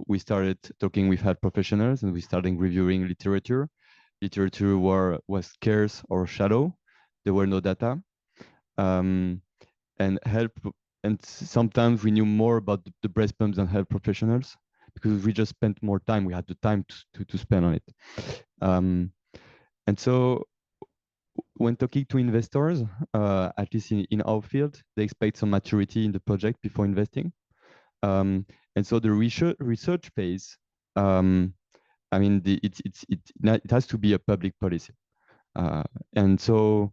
we started talking with health professionals, and we started reviewing literature. Literature was scarce or shallow. There were no data, and sometimes we knew more about the breast pumps than health professionals, because we just spent more time. We had the time to spend on it. And so when talking to investors, at least in our field, they expect some maturity in the project before investing. And so the research phase, I mean, it has to be a public policy. And so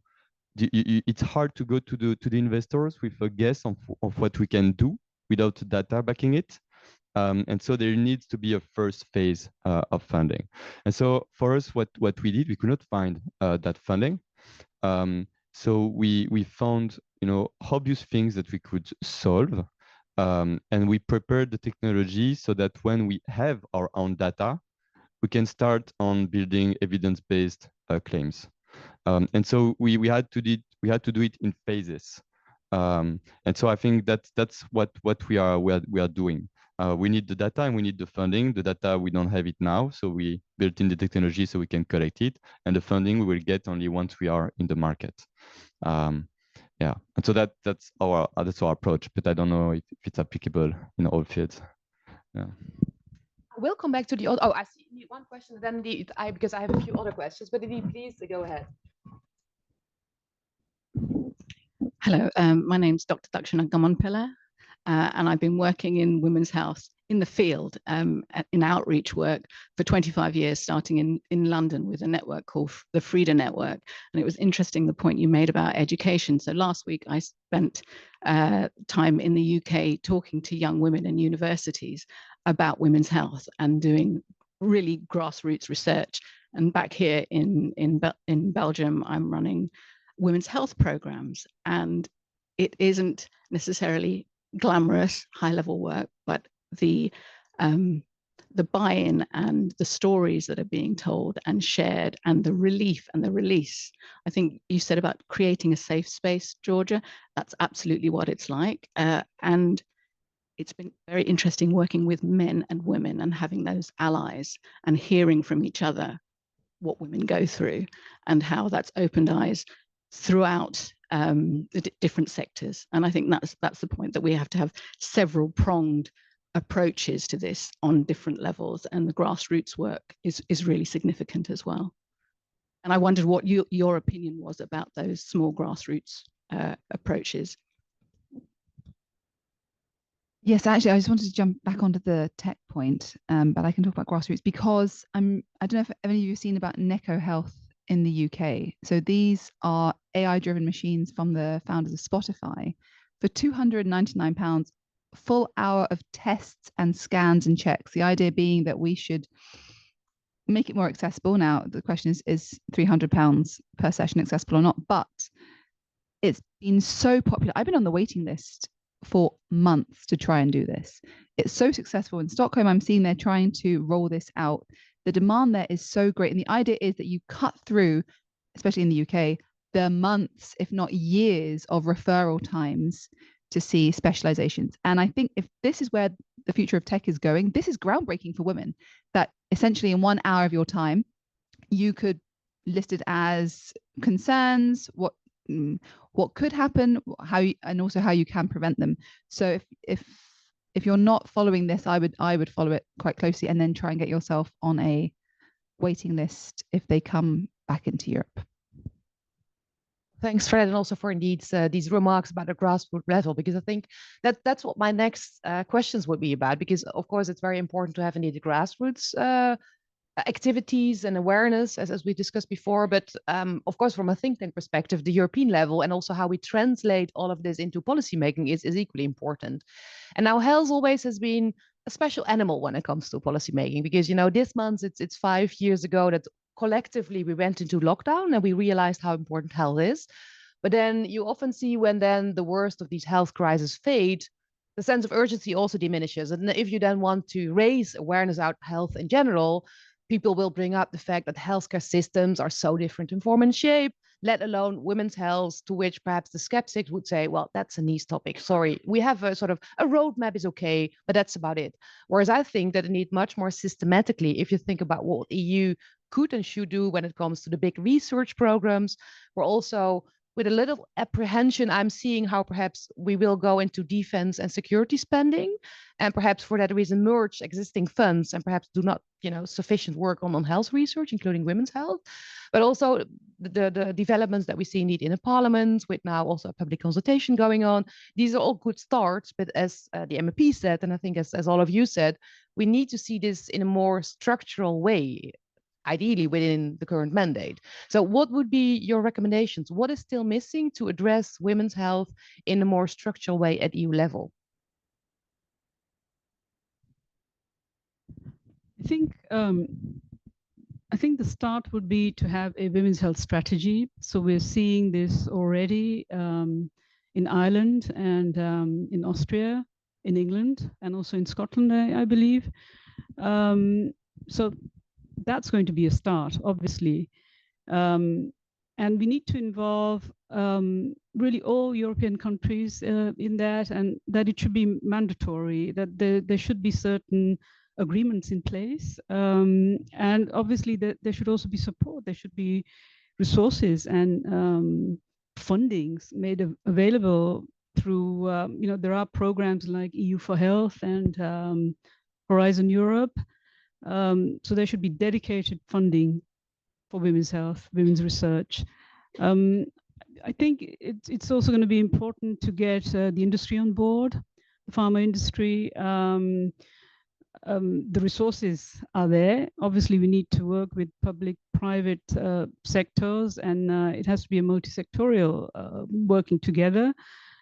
it's hard to go to the investors with a guess of what we can do without data backing it. And so there needs to be a first phase of funding. And so for us, what we did, we could not find that funding. So we found, obvious things that we could solve. And we prepared the technology so that when we have our own data, we can start on building evidence-based claims. And so we had to do it in phases. And so I think that's what we are doing. We need the data and we need the funding. The data, we don't have it now, so we built in the technology so we can collect it. And the funding we will get only once we are in the market. Yeah, and so that's our approach. But I don't know if it's applicable in all fields. Yeah. We'll come back to the other. Oh, I see one question. Then because I have a few other questions. But please go ahead. Hello, my name's Dr. Dakshana Gamonpilla, and I've been working in women's health in the field, in outreach work for 25 years, starting in London with a network called the Frida Network. And it was interesting, the point you made about education. So last week I spent time in the UK talking to young women in universities about women's health and doing really grassroots research. And back here in Belgium, I'm running women's health programs, and it isn't necessarily glamorous high-level work, but the buy-in and the stories that are being told and shared, and the relief and the release. I think you said about creating a safe space, Georgia. That's absolutely what it's like, and it's been very interesting working with men and women and having those allies and hearing from each other what women go through and how that's opened eyes throughout the different sectors. And I think that's the point, that we have to have several pronged approaches to this on different levels, and the grassroots work is really significant as well. And I wondered what your opinion was about those small grassroots approaches. Yes, actually, I just wanted to jump back onto the tech point, but I can talk about grassroots because I don't know if any of you have seen about Neko Health in the UK. So these are AI-driven machines from the founders of Spotify for £299, full hour of tests and scans and checks. The idea being that we should make it more accessible. Now, the question is £300 per session accessible or not? But it's been so popular. I've been on the waiting list for months to try and do this. It's so successful in Stockholm. I'm seeing they're trying to roll this out. The demand there is so great. And the idea is that you cut through, especially in the UK, the months, if not years, of referral times to see specializations. And I think if this is where the future of tech is going, this is groundbreaking for women, that essentially in 1 hour of your time, you could list it as concerns, what could happen, and also how you can prevent them. So if you're not following this, I would follow it quite closely and then try and get yourself on a waiting list if they come back into Europe. Thanks, Fred, and also for indeed these remarks about the grassroots level, because I think that's what my next questions would be about, because of course it's very important to have indeed the grassroots activities and awareness, as we discussed before, but of course from a think tank perspective, the European level and also how we translate all of this into policy making is equally important. And now health always has been a special animal when it comes to policy making, because this month it's 5 years ago that collectively we went into lockdown and we realized how important health is. But then you often see when then the worst of these health crises fade, the sense of urgency also diminishes. And if you then want to raise awareness about health in general, people will bring up the fact that healthcare systems are so different in form and shape, let alone women's health, to which perhaps the skeptics would say, well, that's a niche topic. Sorry, we have a sort of a roadmap is okay, but that's about it. Whereas I think that it needs much more systematically, if you think about what the EU could and should do when it comes to the big research programs, we're also with a little apprehension, I'm seeing how perhaps we will go into defense and security spending, and perhaps for that reason merge existing funds and perhaps do not, sufficient work on health research, including women's health, but also the developments that we see indeed in the parliament, with now also a public consultation going on. These are all good starts, but as the MEP said, and I think as all of you said, we need to see this in a more structural way, ideally within the current mandate. So what would be your recommendations? What is still missing to address women's health in a more structural way at EU level? I think the start would be to have a women's health strategy. So we're seeing this already in Ireland and in Austria, in England, and also in Scotland, I believe. So that's going to be a start, obviously. And we need to involve really all European countries in that, and that it should be mandatory, that there should be certain agreements in place. And obviously there should also be support. There should be resources and fundings made available through, there are programs like EU for Health and Horizon Europe. So there should be dedicated funding for women's health, women's research. I think it's also going to be important to get the industry on board, the pharma industry. The resources are there. Obviously, we need to work with public-private sectors, and it has to be a multi-sectorial working together.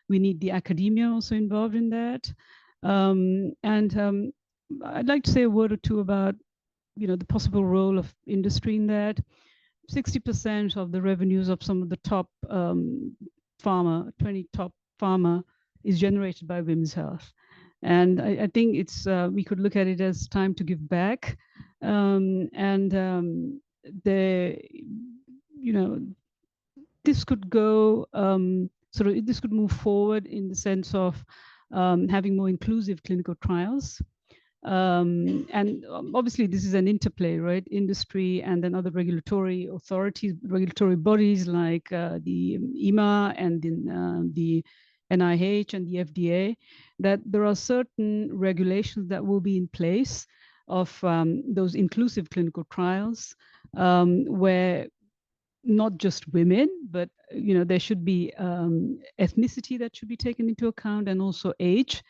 We need the academia also involved in that. And I'd like to say a word or two about, the possible role of industry in that. 60% of the revenues of some of the top pharma, 20 top pharma, is generated by women's health. And I think it's we could look at it as time to give back, this could go this could move forward in the sense of having more inclusive clinical trials. And obviously this is an interplay, right? Industry and then other regulatory authorities, regulatory bodies like the EMA and the NIH and the FDA, that there are certain regulations that will be in place of those inclusive clinical trials where not just women, but there should be ethnicity that should be taken into account, and also age.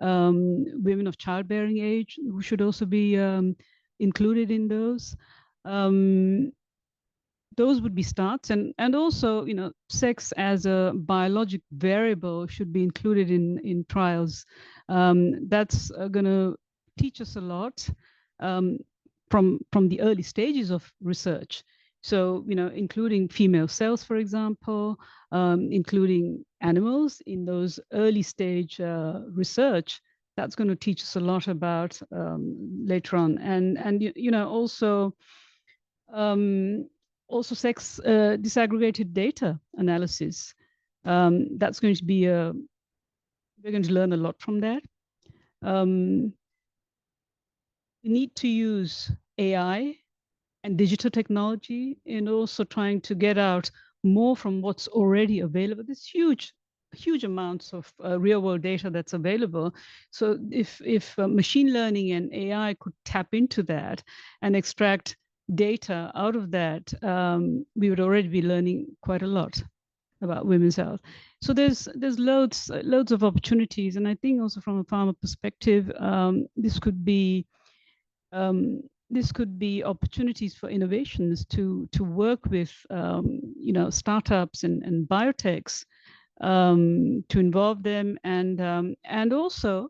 Women of childbearing age who should also be included in those. Those would be starts, and also sex as a biologic variable should be included in trials. That's going to teach us a lot from the early stages of research. So including female cells, for example, including animals in those early stage research. That's going to teach us a lot about later on, and also sex disaggregated data analysis. That's going to be we're going to learn a lot from that. We need to use AI and digital technology, and also trying to get out more from what's already available. There's huge amounts of real world data that's available. So if machine learning and AI could tap into that and extract data out of that, we would already be learning quite a lot about women's health. So there's loads of opportunities, and I think also from a pharma perspective, this could be opportunities for innovations to work with startups and biotechs, to involve them, and also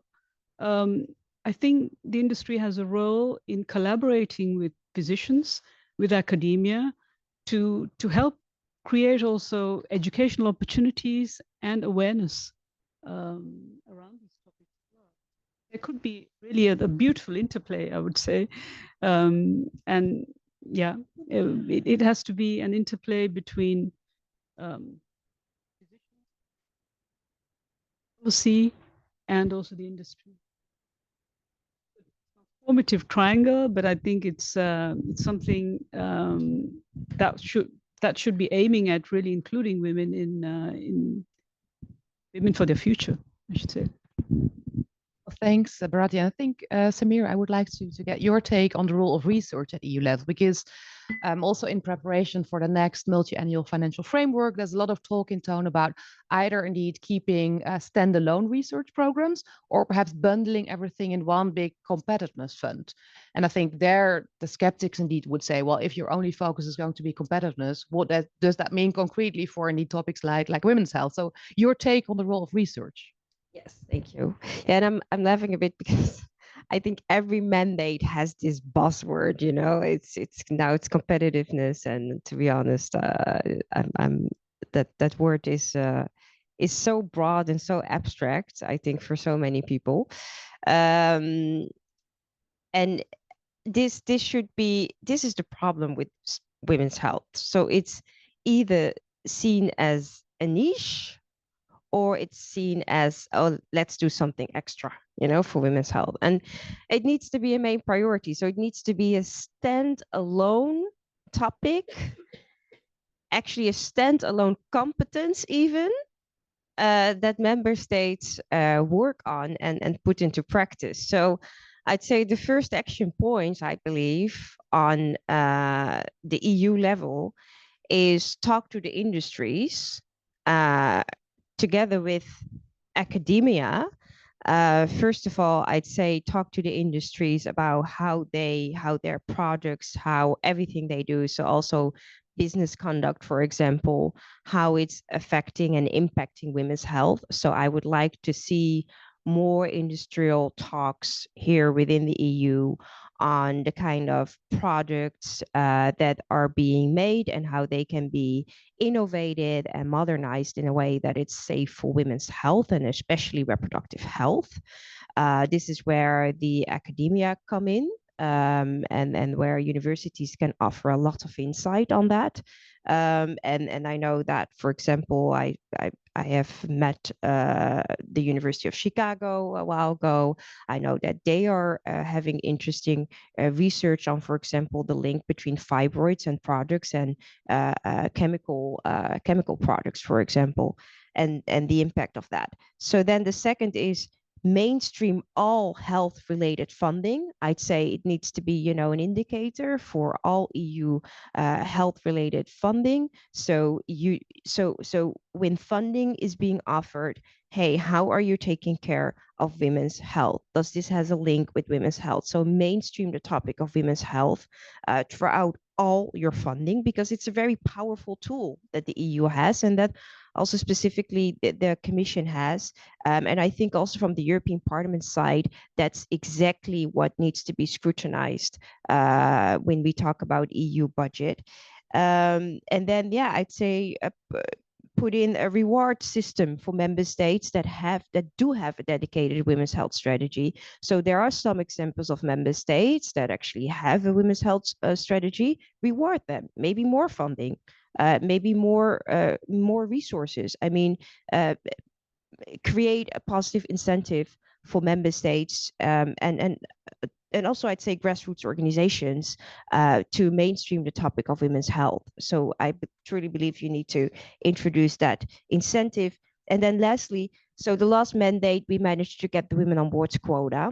I think the industry has a role in collaborating with physicians, with academia, to help create also educational opportunities and awareness around these topics. There could be really a beautiful interplay, I would say. And yeah, it has to be an interplay between policy and also the industry. Formative triangle, but I think it's something that should be aiming at really including women in women for their future, I should say. Thanks, Bharati. I think, Samira, I would like to get your take on the role of research at EU level, because also in preparation for the next multi-annual financial framework, there's a lot of talk in tone about either indeed keeping standalone research programs or perhaps bundling everything in one big competitiveness fund. And I think there, the skeptics indeed would say, well, if your only focus is going to be competitiveness, what does that mean concretely for indeed topics like women's health? So your take on the role of research. Yes, thank you. Yeah, and I'm laughing a bit because I think every mandate has this buzzword, you know, it's now it's competitiveness, and to be honest, I'm that word is so broad and so abstract, I think, for so many people. And this is the problem with women's health. So it's either seen as a niche, or it's seen as, oh, let's do something extra, you know, for women's health. And it needs to be a main priority. So it needs to be a standalone topic, actually a standalone competence even, that member states work on and put into practice. So I'd say the first action points, I believe, on the EU level is talk to the industries, together with academia. First of all, I'd say talk to the industries about how their products, how everything they do. So also business conduct, for example, how it's affecting and impacting women's health. So I would like to see more industrial talks here within the EU on the kind of products that are being made and how they can be innovated and modernized in a way that it's safe for women's health and especially reproductive health. This is where the academia come in, and where universities can offer a lot of insight on that. And I know that, for example, I have met the University of Chicago a while ago. I know that they are having interesting research on, for example, the link between fibroids and products and chemical products, for example, and the impact of that. So then the second is mainstream all health related funding. I'd say it needs to be, you know, an indicator for all EU health related funding. So when funding is being offered, hey, how are you taking care of women's health? Does this has a link with women's health? So mainstream the topic of women's health throughout all your funding, because it's a very powerful tool that the EU has, and that also specifically the Commission has. And I think also from the European Parliament side, that's exactly what needs to be scrutinized when we talk about EU budget. And then, yeah, I'd say put in a reward system for member states that do have a dedicated women's health strategy. So there are some examples of member states that actually have a women's health strategy. Reward them, maybe more funding, maybe more resources. I mean, create a positive incentive for member states, and also I'd say grassroots organizations to mainstream the topic of women's health. So I truly believe you need to introduce that incentive. And then lastly, so the last mandate, we managed to get the women on boards quota.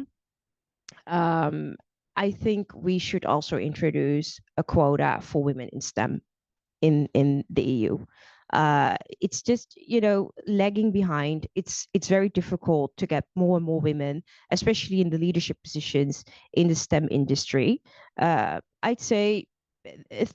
I think we should also introduce a quota for women in STEM in the EU. It's just, you know, lagging behind. It's very difficult to get more and more women, especially in the leadership positions in the STEM industry. I'd say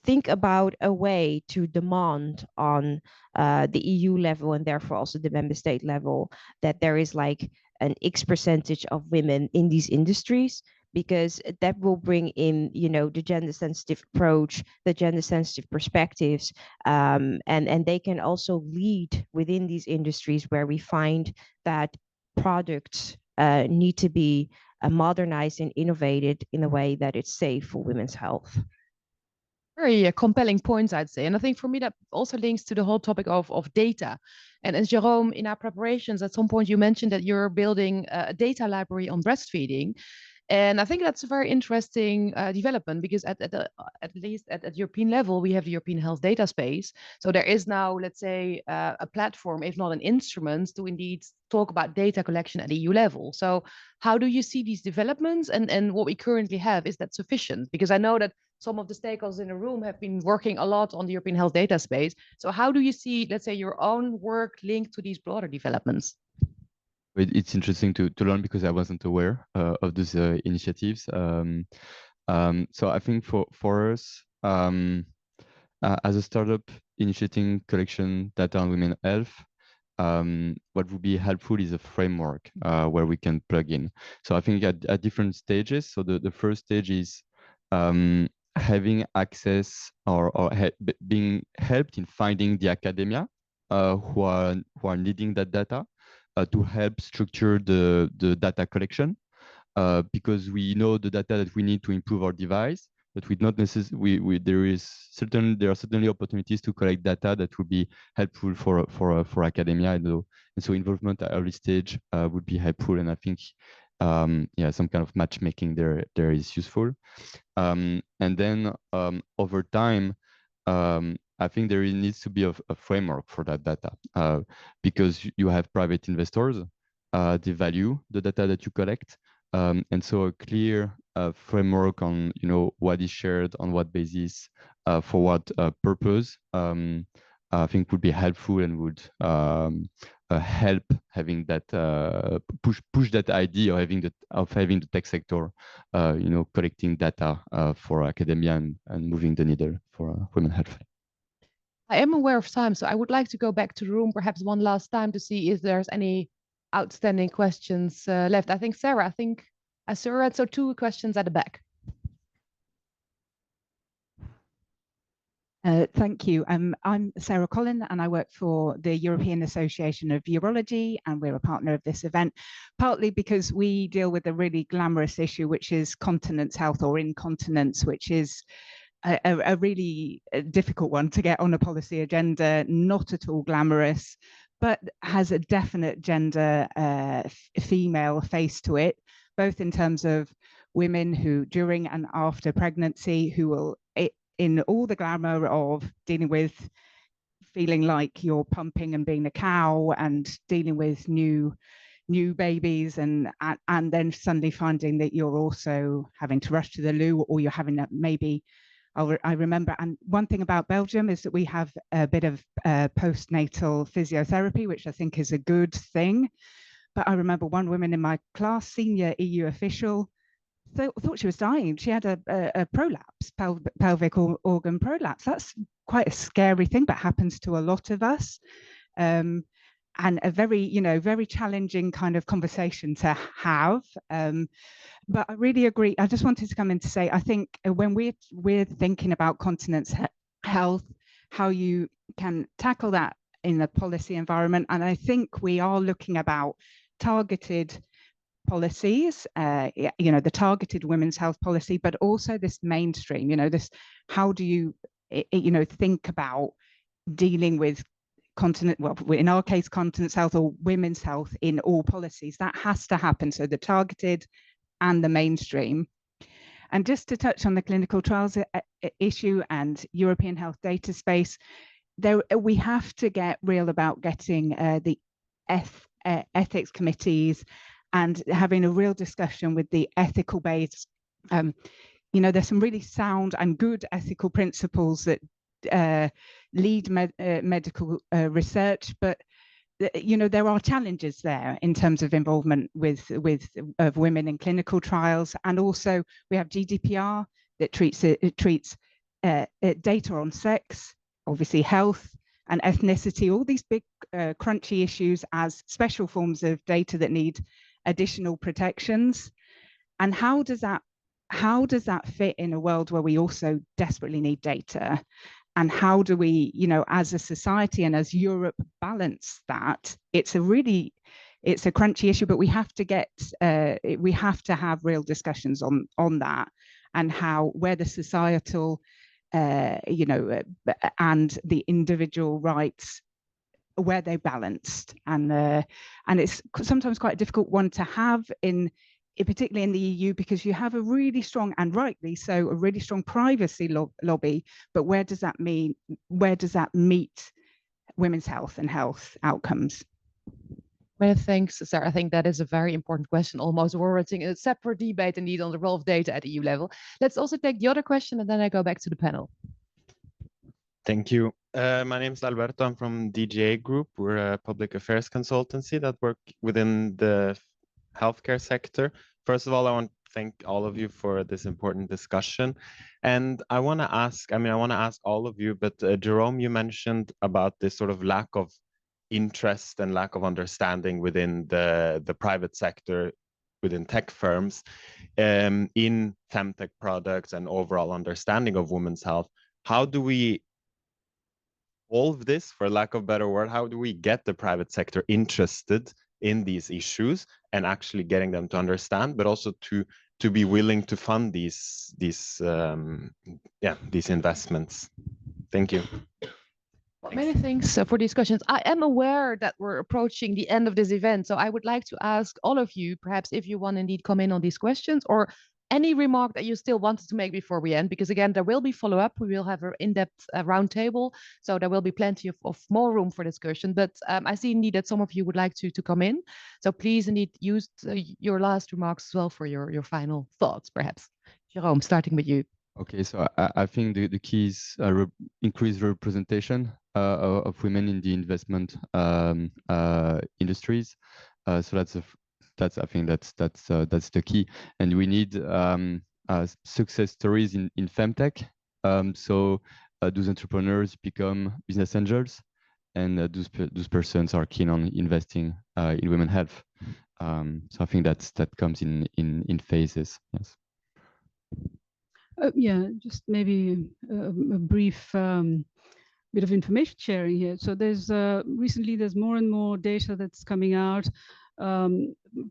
think about a way to demand on the EU level, and therefore also the member state level, that there is like an X percentage of women in these industries, because that will bring in, the gender sensitive approach, the gender sensitive perspectives, and they can also lead within these industries where we find that products need to be modernized and innovated in a way that it's safe for women's health. Very compelling points, I'd say. And I think for me, that also links to the whole topic of data. And as Jerome, in our preparations, at some point you mentioned that you're building a data library on breastfeeding. And I think that's a very interesting development, because at least at European level, we have the European Health Data Space. So there is now, let's say, a platform, if not an instrument, to indeed talk about data collection at EU level. So how do you see these developments, and what we currently have, is that sufficient? Because I know that some of the stakeholders in the room have been working a lot on the European Health Data Space. So how do you see, let's say, your own work linked to these broader developments? It's interesting to learn, because I wasn't aware of those initiatives. So I think for us, as a startup initiating collection data on women's health, what would be helpful is a framework where we can plug in. So I think at different stages. So the first stage is having access or being helped in finding the academia who are needing that data to help structure the data collection, because we know the data that we need to improve our device, but we not necessarily there are certainly opportunities to collect data that would be helpful for academia, and so involvement at early stage would be helpful. And I think some kind of matchmaking there is useful. And then over time, I think there needs to be a framework for that data, because you have private investors, they value the data that you collect, and so a clear framework on what is shared on what basis, for what purpose, I think would be helpful, and would help having that push that idea of having the tech sector, collecting data for academia and moving the needle for women's health. I am aware of time, so I would like to go back to the room perhaps one last time to see if there's any outstanding questions left. I think Sarah, Sarah, so 2 questions at the back. Thank you. I'm Sarah Collin, and I work for the European Association of Urology, and we're a partner of this event, partly because we deal with a really glamorous issue, which is continence health, or incontinence, which is a really difficult one to get on a policy agenda, not at all glamorous, but has a definite gender female face to it, both in terms of women who during and after pregnancy, who will, in all the glamour of dealing with feeling like you're pumping and being a cow, and dealing with new babies, and then suddenly finding that you're also having to rush to the loo, or you're having that maybe. I remember, and one thing about Belgium is that we have a bit of postnatal physiotherapy, which I think is a good thing. But I remember one woman in my class, senior EU official, thought she was dying. She had a prolapse, pelvic organ prolapse. That's quite a scary thing, but happens to a lot of us. And a very challenging kind of conversation to have. But I really agree. I just wanted to come in to say, I think when we're thinking about continence health, how you can tackle that in a policy environment, and I think we are looking about targeted policies, the targeted women's health policy, but also this mainstream, this, how do you, think about dealing with in our case, continence health or women's health in all policies. That has to happen. So the targeted and the mainstream. And just to touch on the clinical trials issue and European Health Data Space, we have to get real about getting the ethics committees and having a real discussion with the ethical base. There's some really sound and good ethical principles that lead medical research, but there are challenges there in terms of involvement of women in clinical trials. And also we have GDPR that treats data on sex, obviously health and ethnicity, all these big crunchy issues as special forms of data that need additional protections. And how does that fit in a world where we also desperately need data? And how do we, as a society and as Europe, balance that? It's a crunchy issue, but we have to have real discussions on that, and where the societal, and the individual rights, where they're balanced. And it's sometimes quite a difficult one to have particularly in the EU, because you have a really strong, and rightly so, a really strong privacy lobby. But where does that meet women's health and health outcomes? Many thanks, Sarah. I think that is a very important question, almost warranting a separate debate indeed on the role of data at EU level. Let's also take the other question, and then I go back to the panel. Thank you. My name is Alberto. I'm from DGA Group. We're a public affairs consultancy that work within the healthcare sector. First of all, I want to thank all of you for this important discussion. And I want to ask all of you, but Jerome, you mentioned about this sort of lack of interest and lack of understanding within the private sector, within tech firms, in femtech products and overall understanding of women's health. How do we solve this, for lack of a better word? How do we get the private sector interested in these issues and actually getting them to understand, but also to be willing to fund these investments? Thank you. Well, many thanks for these questions. I am aware that we're approaching the end of this event, so I would like to ask all of you, perhaps if you want to indeed come in on these questions, or any remark that you still wanted to make before we end, because again, there will be follow-up. We will have an in-depth roundtable, so there will be plenty of more room for discussion. But I see indeed that some of you would like to come in. So please indeed use your last remarks as well for your final thoughts, perhaps. Jerome, starting with you. Okay, so I think the key is increased representation of women in the investment industries. So I think that's the key, and we need success stories in femtech. So those entrepreneurs become business angels, and those persons are keen on investing in women's health. So I think that comes in phases. Yes. Yeah, just maybe a brief bit of information sharing here. So recently there's more and more data that's coming out,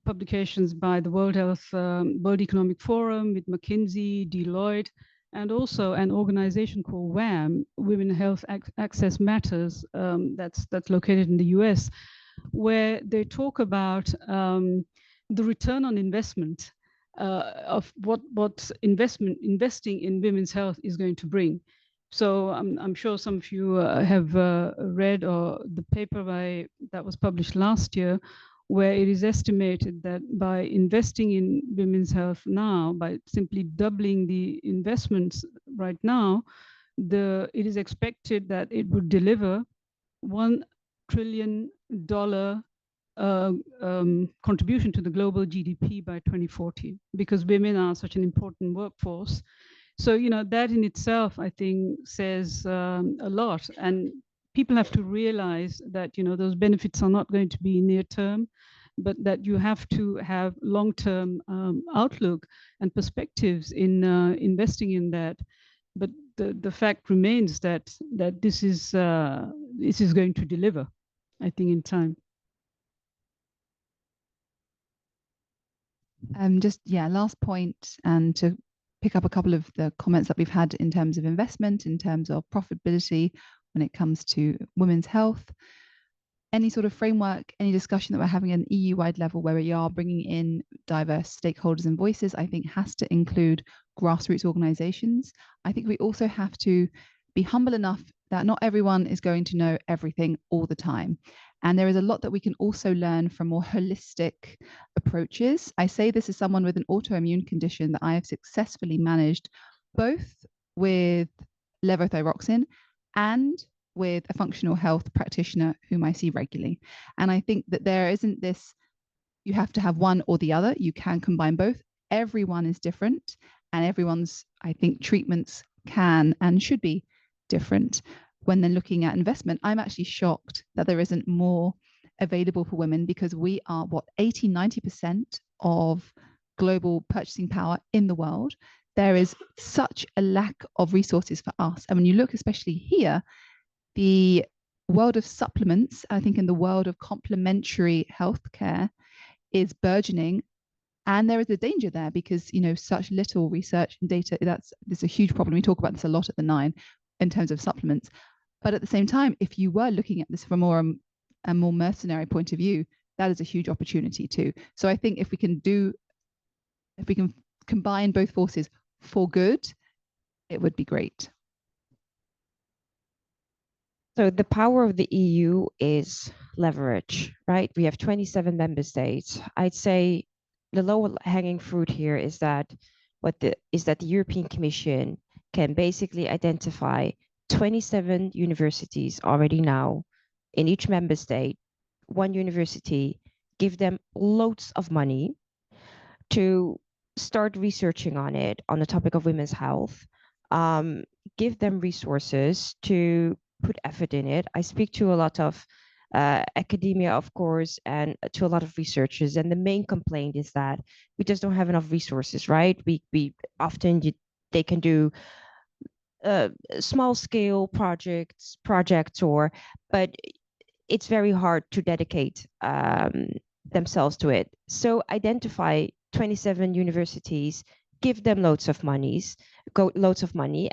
publications by the World Economic Forum, with McKinsey, Deloitte, and also an organization called WHAM, Women Health Access Matters, that's located in the US, where they talk about the return on investment of what investing in women's health is going to bring. So I'm sure some of you have read the paper that was published last year, where it is estimated that by investing in women's health now, by simply doubling the investments right now, it is expected that it would deliver $1 trillion contribution to the global GDP by 2040, because women are such an important workforce. So, that in itself, I think, says a lot. And people have to realize that, those benefits are not going to be near term, but that you have to have long-term outlook and perspectives in investing in that. But the fact remains that this is going to deliver, I think, in time. Last point, and to pick up a couple of the comments that we've had in terms of investment, in terms of profitability when it comes to women's health. Any sort of framework, any discussion that we're having at an EU-wide level where we are bringing in diverse stakeholders and voices, I think has to include grassroots organizations. I think we also have to be humble enough that not everyone is going to know everything all the time. And there is a lot that we can also learn from more holistic approaches. I say this as someone with an autoimmune condition that I have successfully managed both with levothyroxine and with a functional health practitioner whom I see regularly. And I think that there isn't this, you have to have one or the other. You can combine both. Everyone is different, and everyone's, I think, treatments can and should be different. When they're looking at investment, I'm actually shocked that there isn't more available for women, because we are 80-90% of global purchasing power in the world. There is such a lack of resources for us. And when you look especially here, the world of supplements, I think in the world of complementary healthcare is burgeoning. And there is a danger there because, you know, such little research and data, there's a huge problem. We talk about this a lot at the 9 in terms of supplements. But at the same time, if you were looking at this from a more mercenary point of view, that is a huge opportunity too. So I think if we can combine both forces for good, it would be great. So the power of the EU is leverage, right? We have 27 member states. I'd say the low hanging fruit here is that the European Commission can basically identify 27 universities already now in each member state, one university, give them loads of money to start researching on it, on the topic of women's health, give them resources to put effort in it. I speak to a lot of academia, of course, and to a lot of researchers. And the main complaint is that we just don't have enough resources, right? We often, they can do small scale projects, but it's very hard to dedicate themselves to it. So identify 27 universities, give them loads of money,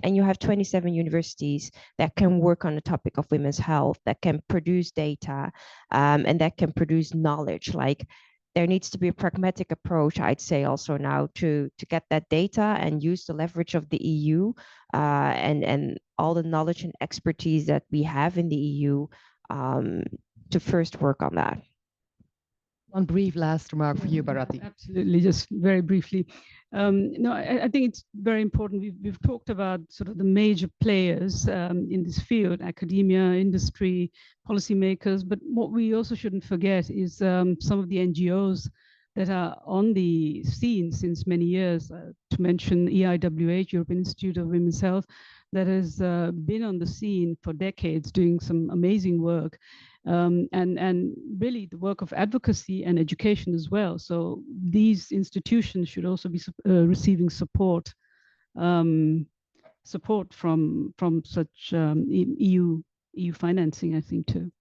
and you have 27 universities that can work on the topic of women's health, that can produce data, and that can produce knowledge. Like, there needs to be a pragmatic approach, I'd say, also now to get that data and use the leverage of the EU and all the knowledge and expertise that we have in the EU to first work on that. One brief last remark for you, Bharati. Absolutely, just very briefly. No, I think it's very important. We've talked about sort of the major players in this field, academia, industry, policymakers, but what we also shouldn't forget is some of the NGOs that are on the scene since many years, to mention EIWH, European Institute of Women's Health, that has been on the scene for decades doing some amazing work. And really the work of advocacy and education as well. So these institutions should also be receiving support from such EU financing, I think, too.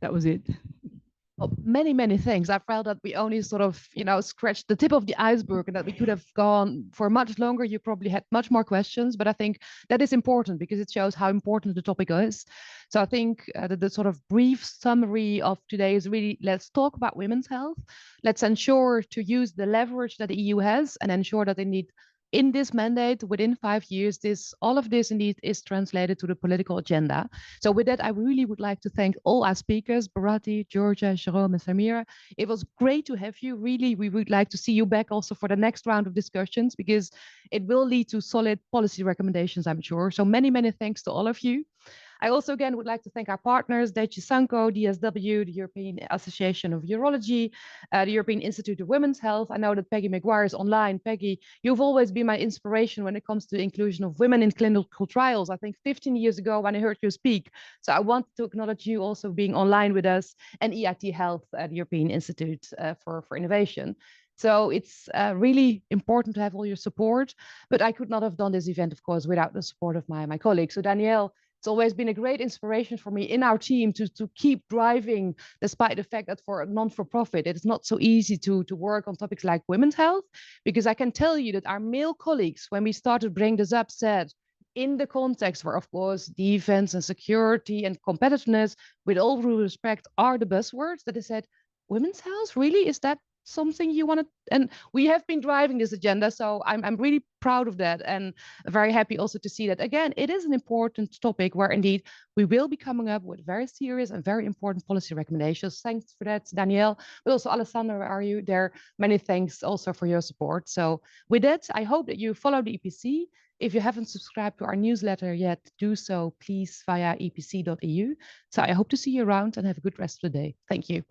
That was it. Well, many thanks. I felt that we only sort of, scratched the tip of the iceberg and that we could have gone for much longer. You probably had much more questions, but I think that is important because it shows how important the topic is. So I think the sort of brief summary of today is really, let's talk about women's health. Let's ensure to use the leverage that the EU has and ensure that indeed in this mandate, within 5 years, all of this indeed is translated to the political agenda. So with that, I really would like to thank all our speakers, Bharati, Georgia, Jerome, and Samira. It was great to have you. Really, we would like to see you back also for the next round of discussions because it will lead to solid policy recommendations, I'm sure. So many thanks to all of you. I also, again, would like to thank our partners, Derycke, DSW, the European Association of Urology, the European Institute of Women's Health. I know that Peggy McGuire is online. Peggy, you've always been my inspiration when it comes to the inclusion of women in clinical trials. I think 15 years ago when I heard you speak. So I want to acknowledge you also being online with us, and EIT Health, the European Institute for Innovation. So it's really important to have all your support, but I could not have done this event, of course, without the support of my colleagues. So Danielle, it's always been a great inspiration for me in our team to keep driving, despite the fact that for a non-for-profit, it is not so easy to work on topics like women's health, because I can tell you that our male colleagues, when we started bringing this up, said, in the context where, of course, defense and security and competitiveness, with all due respect, are the buzzwords, that they said, women's health, really? Is that something you want to? And we have been driving this agenda, so I'm really proud of that, and very happy also to see that again it is an important topic where indeed we will be coming up with very serious and very important policy recommendations. Thanks for that, Danielle, but also Alessandra, where are you there? Many thanks also for your support. So with that, I hope that you follow the EPC. If you haven't subscribed to our newsletter yet, do so please via epc.eu. So I hope to see you around and have a good rest of the day. Thank you.